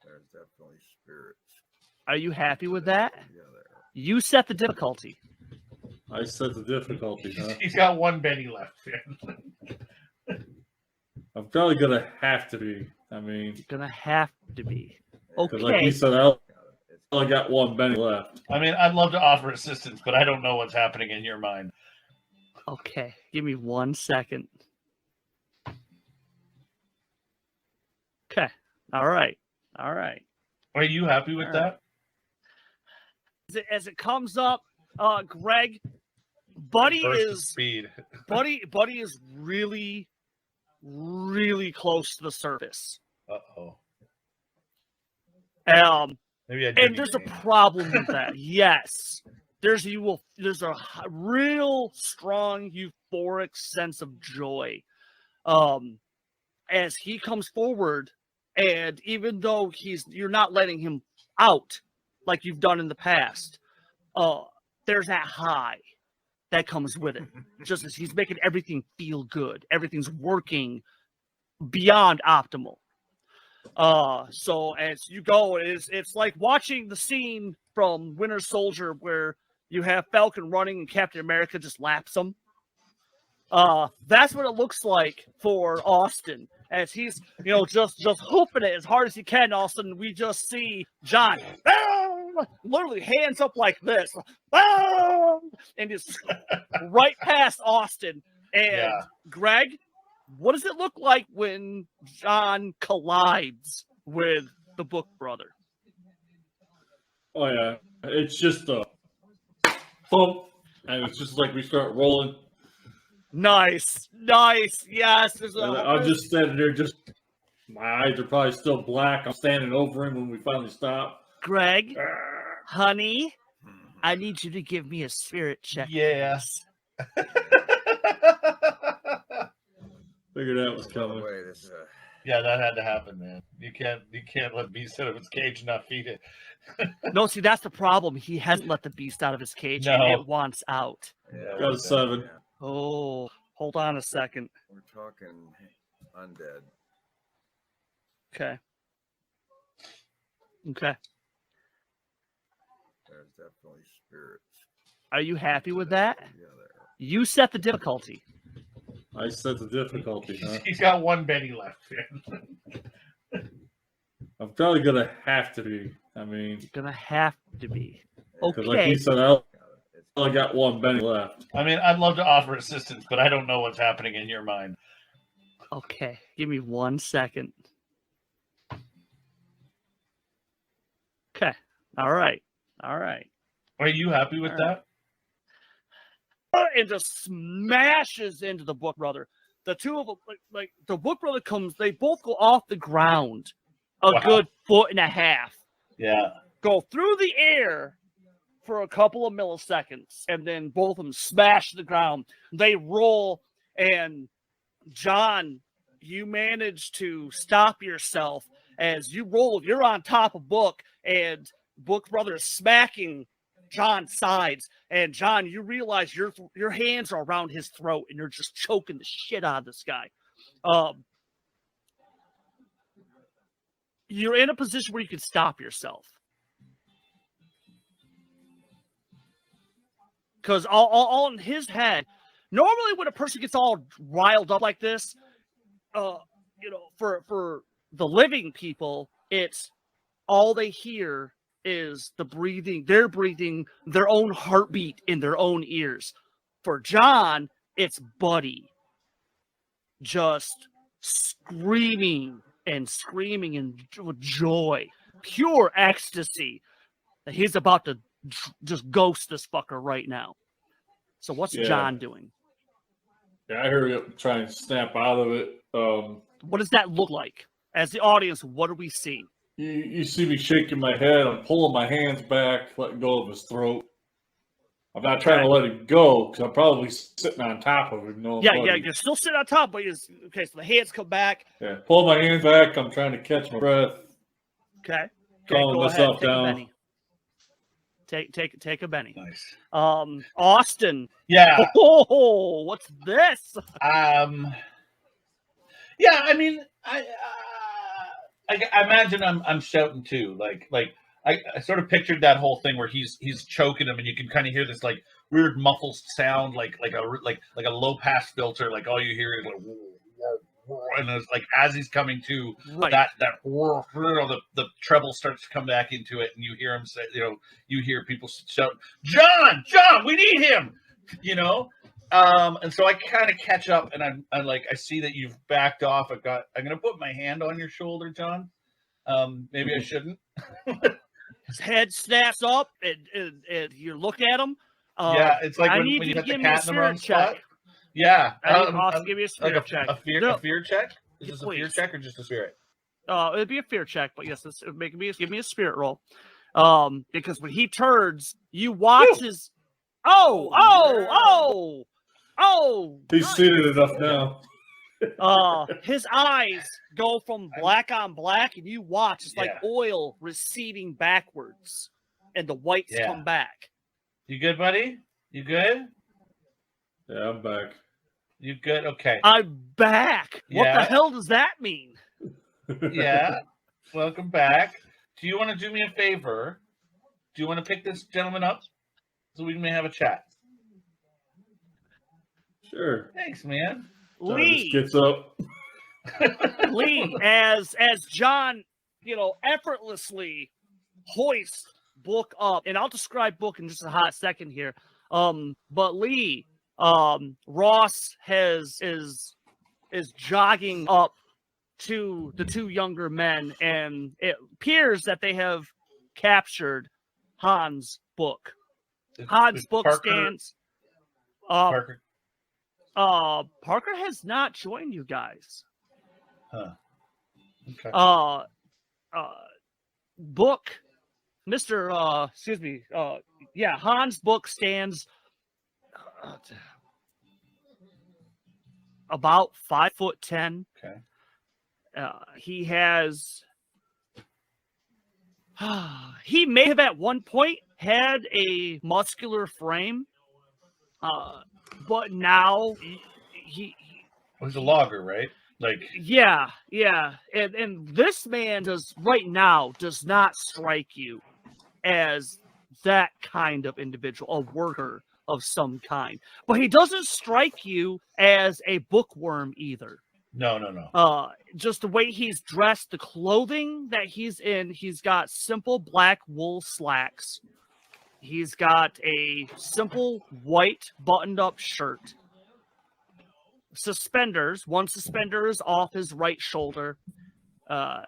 There's definitely spirits. Are you happy with that? Yeah, You set the difficulty. I set the difficulty, huh? He's got 1 Benny left. I'm probably gonna have to be. Gonna have to be. Okay. Like you said, I only got 1 Benny left. I'd love to offer assistance, but I don't know what's happening in your mind. Okay, give me 1 second. Okay. All right. Are you happy with that? As it comes up, Greg, Buddy is really, really close to the surface. Maybe I and there's a problem with that. Yes, there's a real strong euphoric sense of joy as he comes forward, and even though you're not letting him out like you've done in the past, there's that high that comes with it. Just as he's making everything feel good, everything's working beyond optimal. So as you go, it's like watching the scene from Winter Soldier where you have Falcon running and Captain America just laps him. That's what it looks like for Austin as he's, just hooping it as hard as he can. All of a sudden, we just see John literally hands up like this, and just right past Austin. And Greg, what does it look like when John collides with the Book Brother? Oh yeah, it's just a bump, and it's just like we start rolling. Nice, yes. I'm just standing there, my eyes are probably still black. I'm standing over him when we finally stop. Greg, honey, I need you to give me a spirit check. Yes. Figured that was coming. Yeah, that had to happen, man. You can't let beast out of its cage and not feed it. No, see, that's the problem. He hasn't let the beast out of his cage, and it wants out. Yeah, got a 7. Yeah. Oh, hold on a second. We're talking undead. Okay. There's definitely spirits. Are you happy with that? Yeah, there. You set the difficulty. I set the difficulty, huh? He's got one Benny left. I'm probably gonna have to be. I mean, Gonna have to be. because Okay. like you said, I only got one Benny left. I mean, I'd love to offer assistance, but I don't know what's happening in your mind. Okay. Give me 1 second. Okay. All right. Are you happy with that? And just smashes into the Book Brother. The two of them, like the Book Brother comes, they both go off the ground a good 1.5 feet. Yeah. Go through the air for a couple of milliseconds, and then both of them smash the ground. They roll, and John, you manage to stop yourself as you roll. You're on top of Book, and Book Brother is smacking John's sides. And John, you realize your hands are around his throat, and you're just choking the shit out of this guy. You're in a position where you can stop yourself. Because all in his head, normally when a person gets all riled up like this, for the living people, it's all they hear is the breathing. They're breathing their own heartbeat in their own ears. For John, it's Buddy just screaming and with joy, pure ecstasy that he's about to just ghost this fucker right now. So what's John doing? Yeah, I heard him try and snap out of it. What does that look like? As the audience, what do we see? You see me shaking my head. I'm pulling my hands back, letting go of his throat. I'm not trying to let him go because I'm probably sitting on top of him. Yeah, you're still sitting on top, but okay. So the hands come back. Yeah, pull my hands back. I'm trying to catch my breath. Okay, calming myself down. Take a Benny. Nice. Austin. Yeah. Oh, what's this? Yeah, I mean, I imagine I'm shouting too. Like I sort of pictured that whole thing where he's choking him, and you can kind of hear this like weird muffled sound, like a low pass filter. Like all you hear is like, and it's like as he's coming to, that the treble starts to come back into it, and you hear him say, you hear people shout, John, we need him, and so I kind of catch up, and I'm like, I see that you've backed off. I'm gonna put my hand on your shoulder, John. Maybe I shouldn't. His head snaps up, and you look at him. Yeah, it's like I when need you you to hit the give me a cat in the wrong spirit spot. check. Yeah, Give me a spirit check. A fear check? Is this a fear check or just a spirit? It'd be a fear check, but yes, give me a spirit roll. Because when he turns, you watch his. Oh! He's seen it enough now. His eyes go from black on black, and you watch it's like oil receding backwards, and the whites come back. You good, buddy? You good? Yeah, I'm back. You good? Okay. I'm back. What the hell does that mean? Yeah. Welcome back. Do you want to do me a favor? Do you want to pick this gentleman up so we may have a chat? Sure. Thanks, man. Lee gets up. Lee, as John, effortlessly hoists Book up, and I'll describe Book in just a hot second here. But Lee, Ross is jogging up to the two younger men, and it appears that they have captured Hans' Book. Hans' Book stands. Parker. Parker has not joined you guys. Huh. Okay. Book, Mr. Hans' Book stands about 5'10". Okay. He has. He may have at one point had a muscular frame, but now he's a logger, right? Yeah, and this man does not strike you as that kind of individual, a worker of some kind, but he doesn't strike you as a bookworm either. No. Just the way he's dressed, the clothing that he's in, he's got simple black wool slacks. He's got a simple white buttoned-up shirt. Suspenders. One suspender is off his right shoulder. I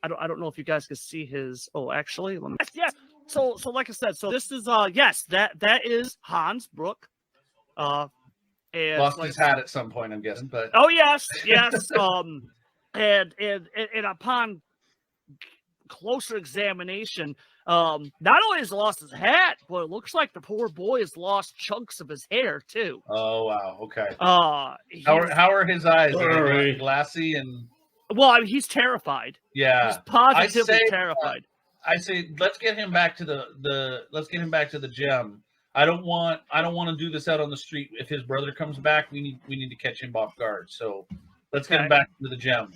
don't know if you guys can see his. Oh, actually, let me. Yeah. So like I said, so this is that is Hans Book. And lost his hat at some point, I'm guessing. But yes. And upon closer examination, not only has he lost his hat, but it looks like the poor boy has lost chunks of his hair too. Oh wow, okay. How are his eyes? Are they glassy and? Well, I mean, he's terrified. Yeah, he's positively terrified. I say let's get him back to the gym. I don't want to do this out on the street. If his brother comes back, we need to catch him off guard. So let's get him back to the gym.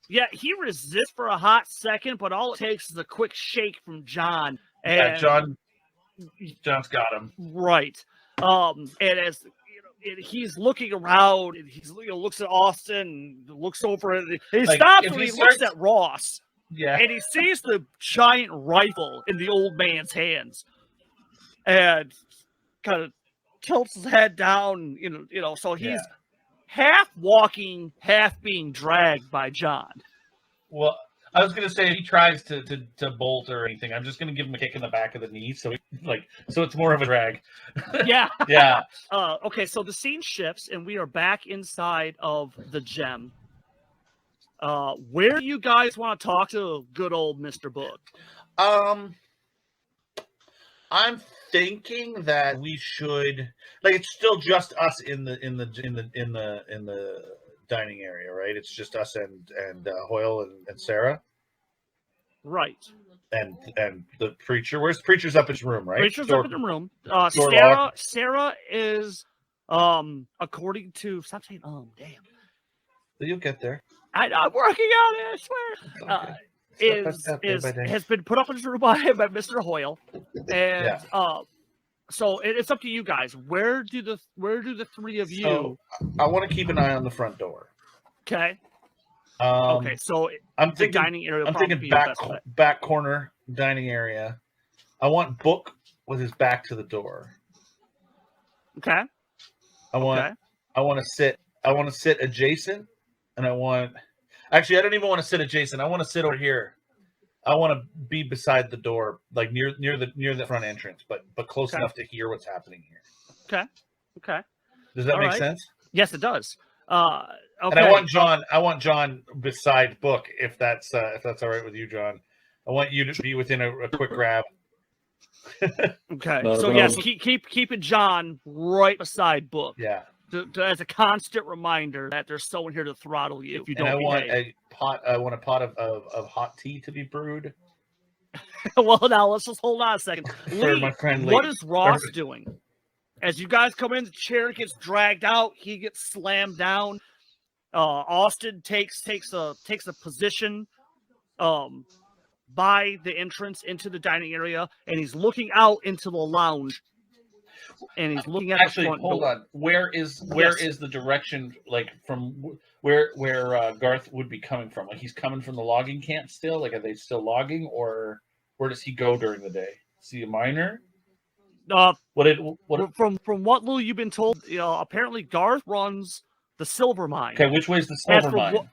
Yeah, he resists for a hot second, but all it takes is a quick shake from John. And John's got him. Right. And as he's looking around, and he looks at Austin, and looks over it. He stops and he looks at Ross. Yeah. And he sees the giant rifle in the old man's hands. And kind of tilts his head down, so he's half walking, half being dragged by John. Well, I was going to say if he tries to bolt or anything, I'm just going to give him a kick in the back of the knee, so it's more of a drag. Yeah. Yeah. Okay, so the scene shifts, and we are back inside of the gem. Where do you guys want to talk to good old Mr. Book? I'm thinking that we should it's still just us in the dining area, right? It's just us and Hoyle and Sarah, right? And the preacher. Where's the preacher's up in his room, right? Preacher's up in the room. Sarah is according to stop saying damn. You'll get there. I'm working on it. I swear. Has been put up in his room by Mr. Hoyle, and so it's up to you guys. Where do the three of you? So, I want to keep an eye on the front door. Okay. Okay, so I'm thinking dining area. I'm thinking back corner dining area. I want Book with his back to the door. Okay. I want to sit adjacent, and I don't even want to sit adjacent. I want to sit over here. I want to be beside the door, like near the front entrance, but close enough to hear what's happening here. Okay. Does that make sense? Yes, it does. Okay. And I want John beside Book, if that's all right with you, John. I want you to be within a quick grab. Okay. So yes, keeping John right beside Book. Yeah. As a constant reminder that there's someone here to throttle you if you don't. And I want a pot of hot tea to be brewed. Well, now let's just hold on a second. For my friend Lee. What is Ross doing? As you guys come in, the chair gets dragged out. He gets slammed down. Austin takes a position by the entrance into the dining area, and he's looking out into the lounge. And he's looking at the front hold door. on. Where is the direction, like from where Garth would be coming from? Like he's coming from the logging camp still? Like are they still logging, or where does he go during the day? Is he a miner? From what Lou you've been told, apparently Garth runs the silver mine. Okay, which way is the silver mine?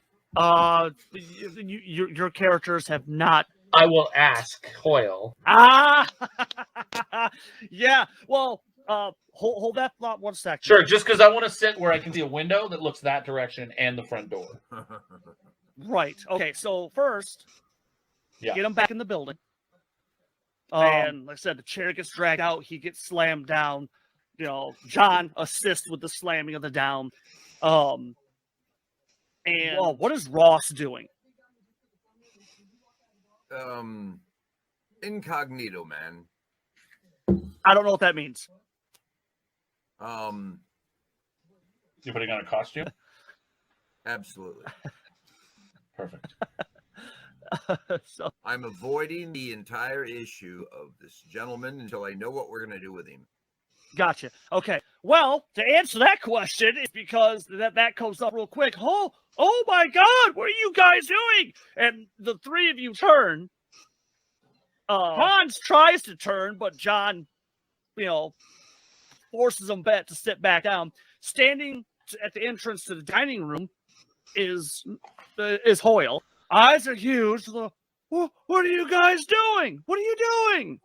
Your characters have not. I will ask Hoyle. Yeah. Well, hold that thought 1 second. Sure, just because I want to sit where I can see a window that looks that direction and the front door. Right. Okay. So first, get him back in the building. And like I said, the chair gets dragged out. He gets slammed down. John assists with the slamming of the down. And what is Ross doing? Incognito, man. I don't know what that means. You're putting on a costume? Absolutely. Perfect. So I'm avoiding the entire issue of this gentleman until I know what we're going to do with him. Gotcha. Okay. Well, to answer that question, it's because that comes up real quick. Oh my God, what are you guys doing? And the three of you turn. Hans tries to turn, but John, forces him back to sit back down. Standing at the entrance to the dining room is Hoyle. Eyes are huge. What are you guys doing? What are you doing?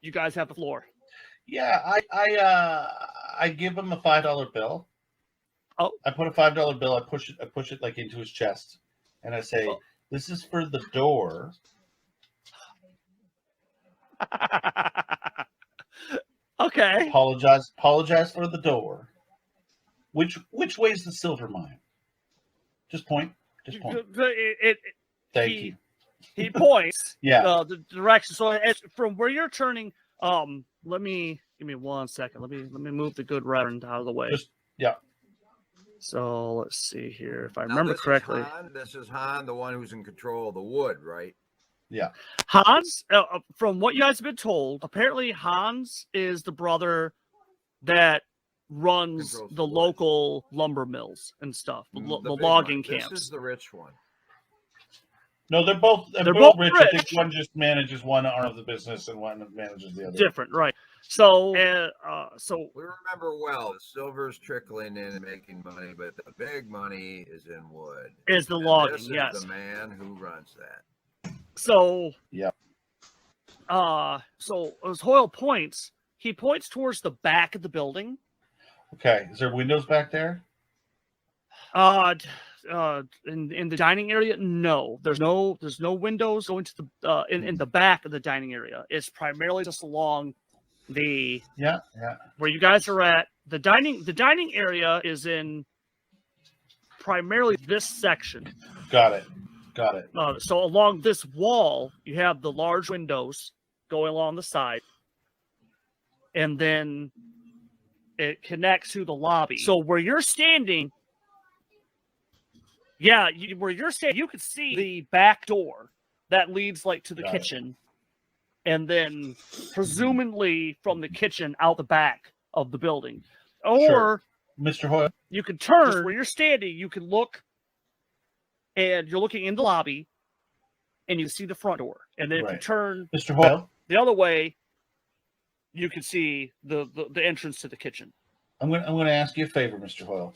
You guys have the floor. Yeah, I give him a $5 bill. Oh, I put a $5 bill. I push it like into his chest, and I say, "This is for the door." Okay. Apologize for the door. Which way's the silver mine? Just point. Thank you. He points. Yeah. The direction. So from where you're turning, give me 1 second. Let me move the good reverend out of the way. Yeah. So let's see here. If I remember correctly. This is Han, the one who's in control of the wood, right? Yeah. Hans, from what you guys have been told, apparently Hans is the brother that runs the local lumber mills and stuff, the logging camps. This is the rich one. No, they're both rich. I think one just manages one arm of the business and one manages the other. Different, right? So, we remember well. The silver's trickling in and making money, but the big money is in wood. Is the logging? This is yes. The man who runs that. So, yeah. So as Hoyle points, he points towards the back of the building. Okay. Is there windows back there? In the dining area, no. There's no windows going to the in the back of the dining area. It's primarily just along the where you guys are at. The dining area is in primarily this section. Got it. So along this wall, you have the large windows going along the side, and then it connects to the lobby. So where you're standing, you can see the back door that leads to the kitchen, and then presumably from the kitchen out the back of the building. Or Mr. Hoyle, you can turn where you're standing. You can look, and you're looking in the lobby, and you see the front door. And then if you turn, Mr. Hoyle, the other way, you can see the entrance to the kitchen. I'm going to ask you a favor, Mr. Hoyle.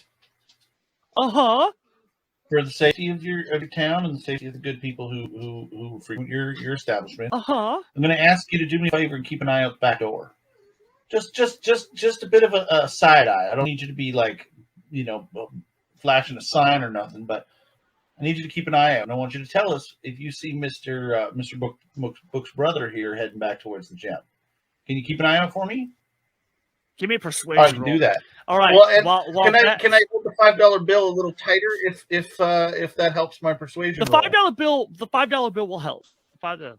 For the safety of your town and the safety of the good people who frequent your establishment. I'm going to ask you to do me a favor and keep an eye out the back door. Just a bit of a side eye. I don't need you to be flashing a sign or nothing, but I need you to keep an eye out. And I want you to tell us if you see Mr. Book's brother here heading back towards the gym. Can you keep an eye out for me? Give me a persuasion I can roll. do that. All right. Well, and can I hold the $5 bill a little tighter if that helps my persuasion? The $5 bill. The $5 bill will help. Okay,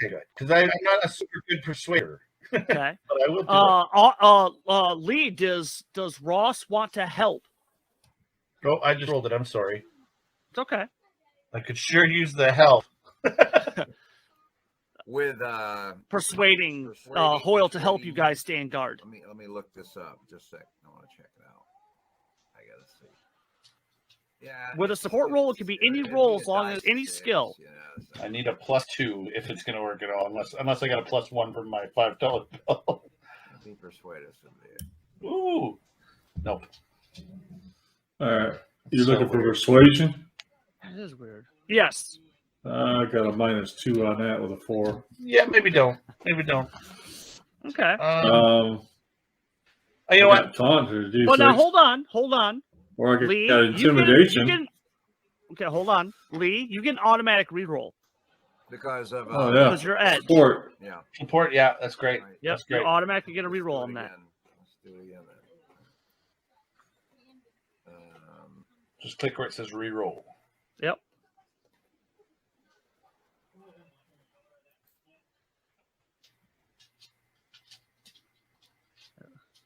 good. Because I'm not a super good persuader. Okay. But I will do Lee, does Ross want to help? Oh, I just rolled it. I'm sorry. It's okay. I could sure use the help. With persuading Hoyle to help you guys stand guard. Let me look this up just a sec. I want to check it out. I gotta see. Yeah. With a support roll, it can be any roll as long as any skill. Yeah, I need a +2 if it's going to work at all, unless I got a +1 from my $5 bill. Let me persuade us in there. Ooh, nope. All right, you're looking for persuasion? That is weird. Yes. I got a -2 on that with a 4. Yeah, maybe don't. Okay. You know what? Taunt or do Well, now hold on. Or I Lee, got intimidation. Okay, hold on. Lee, you get an automatic reroll. Because of because you're edge. Support. Yeah. Support, yeah, that's great. Right. Yep, That's great. you automatically get a reroll on that. Let's do it again then. Just click where it says reroll. Yep.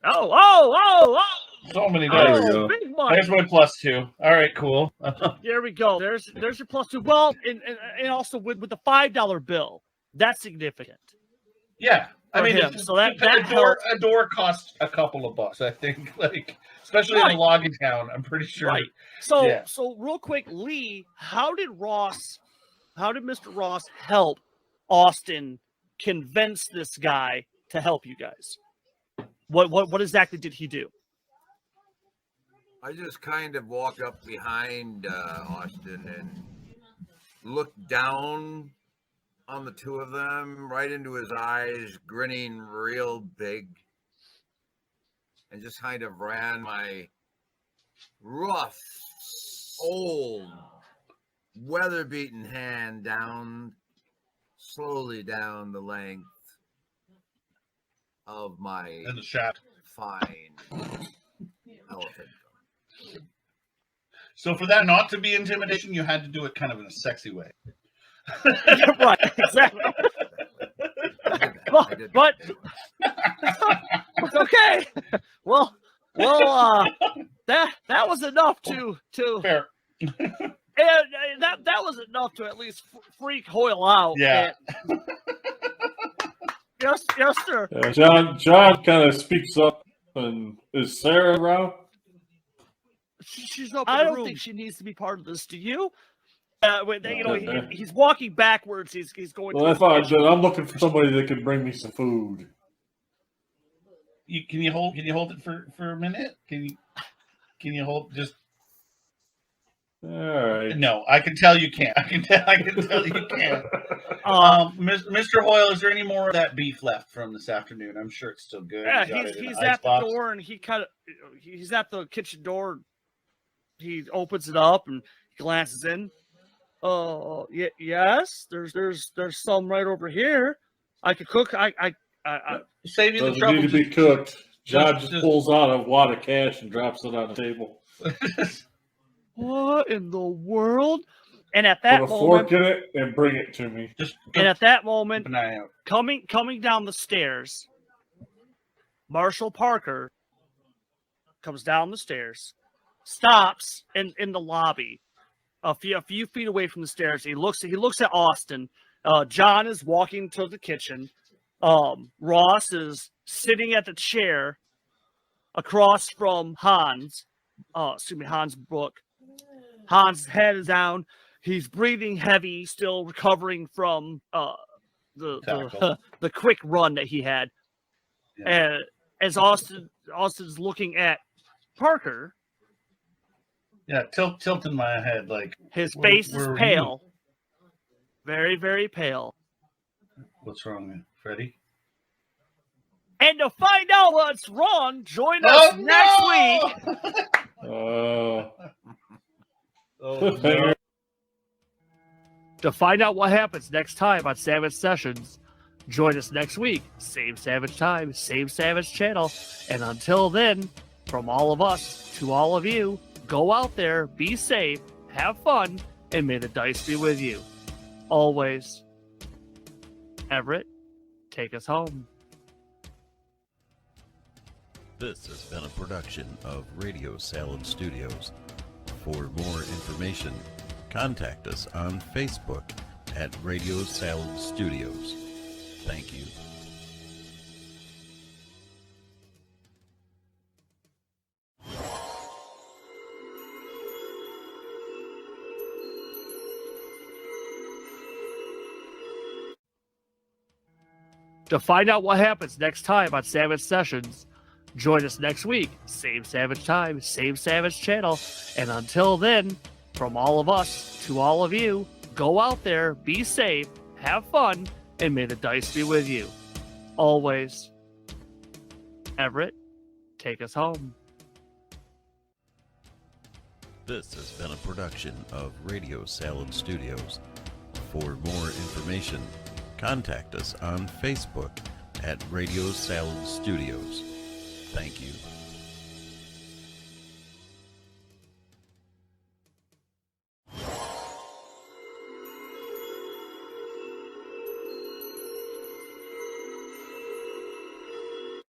Oh! So many There dice. we go. Big money. There's my +2. All right, cool. There we go. There's your +2. Well, and also with the $5 bill, that's significant. Yeah, I mean, so that a door costs a couple of bucks. I think, especially in a logging town. I'm pretty sure. Right. So real quick, Lee, how did Mr. Ross help Austin convince this guy to help you guys? What exactly did he do? I just kind of walk up behind Austin and look down on the two of them, right into his eyes, grinning real big, and just kind of ran my rough, old, weather-beaten hand slowly down the length of my In the shaft. fine elephant. So for that not to be intimidation, you had to do it kind of in a sexy way. Right, exactly. But okay. Well, that was enough to Fair. And that was enough to at least freak Hoyle out. Yeah. Yes, sir. John kind of speaks up, and is Sarah around? She's up. I don't think she needs to be part of this. Do you? He's walking backwards. He's going. Well, I'm looking for somebody that can bring me some food. Can you hold it for a minute? Can you hold just? All right. No, I can tell you can't. I can tell you can't. Mr. Hoyle, is there any more of that beef left from this afternoon? I'm sure it's still good. Yeah, he's at the door, and he's at the kitchen door. He opens it up and glances in. Oh, yes. There's some right over here. I could cook. I save you the trouble. Need to be cooked. John just pulls out a wad of cash and drops it on the table. What in the world? And at that Put a moment, fork in it and bring it to me. And at that moment, keep an eye out. coming down the stairs, Marshall Parker comes down the stairs, stops in the lobby, a few feet away from the stairs. He looks at Austin. John is walking to the kitchen. Ross is sitting at the chair across from Hans. Hans Book. Hans' head is down. He's breathing heavy, still recovering from the quick run that he had. Yeah. As Austin's looking at Parker. Yeah, tilting my head like his face is pale. Very, very pale. What's wrong, Freddie? And to find out what's wrong, join us next week. Oh, no. To find out what happens next time on Savage Sessions, join us next week. Same Savage time, same Savage channel. And until then, from all of us to all of you, go out there, be safe, have fun, and may the dice be with you. Always. Everett, take us home. This has been a production of Radio Salad Studios. For more information, contact us on Facebook at Radio Salad Studios. Thank you. To find out what happens next time on Savage Sessions, join us next week. Same Savage time, same Savage channel. And until then, from all of us to all of you, go out there, be safe, have fun, and may the dice be with you. Always. Everett, take us home. This has been a production of Radio Salad Studios. For more information, contact us on Facebook at Radio Salad Studios. Thank you.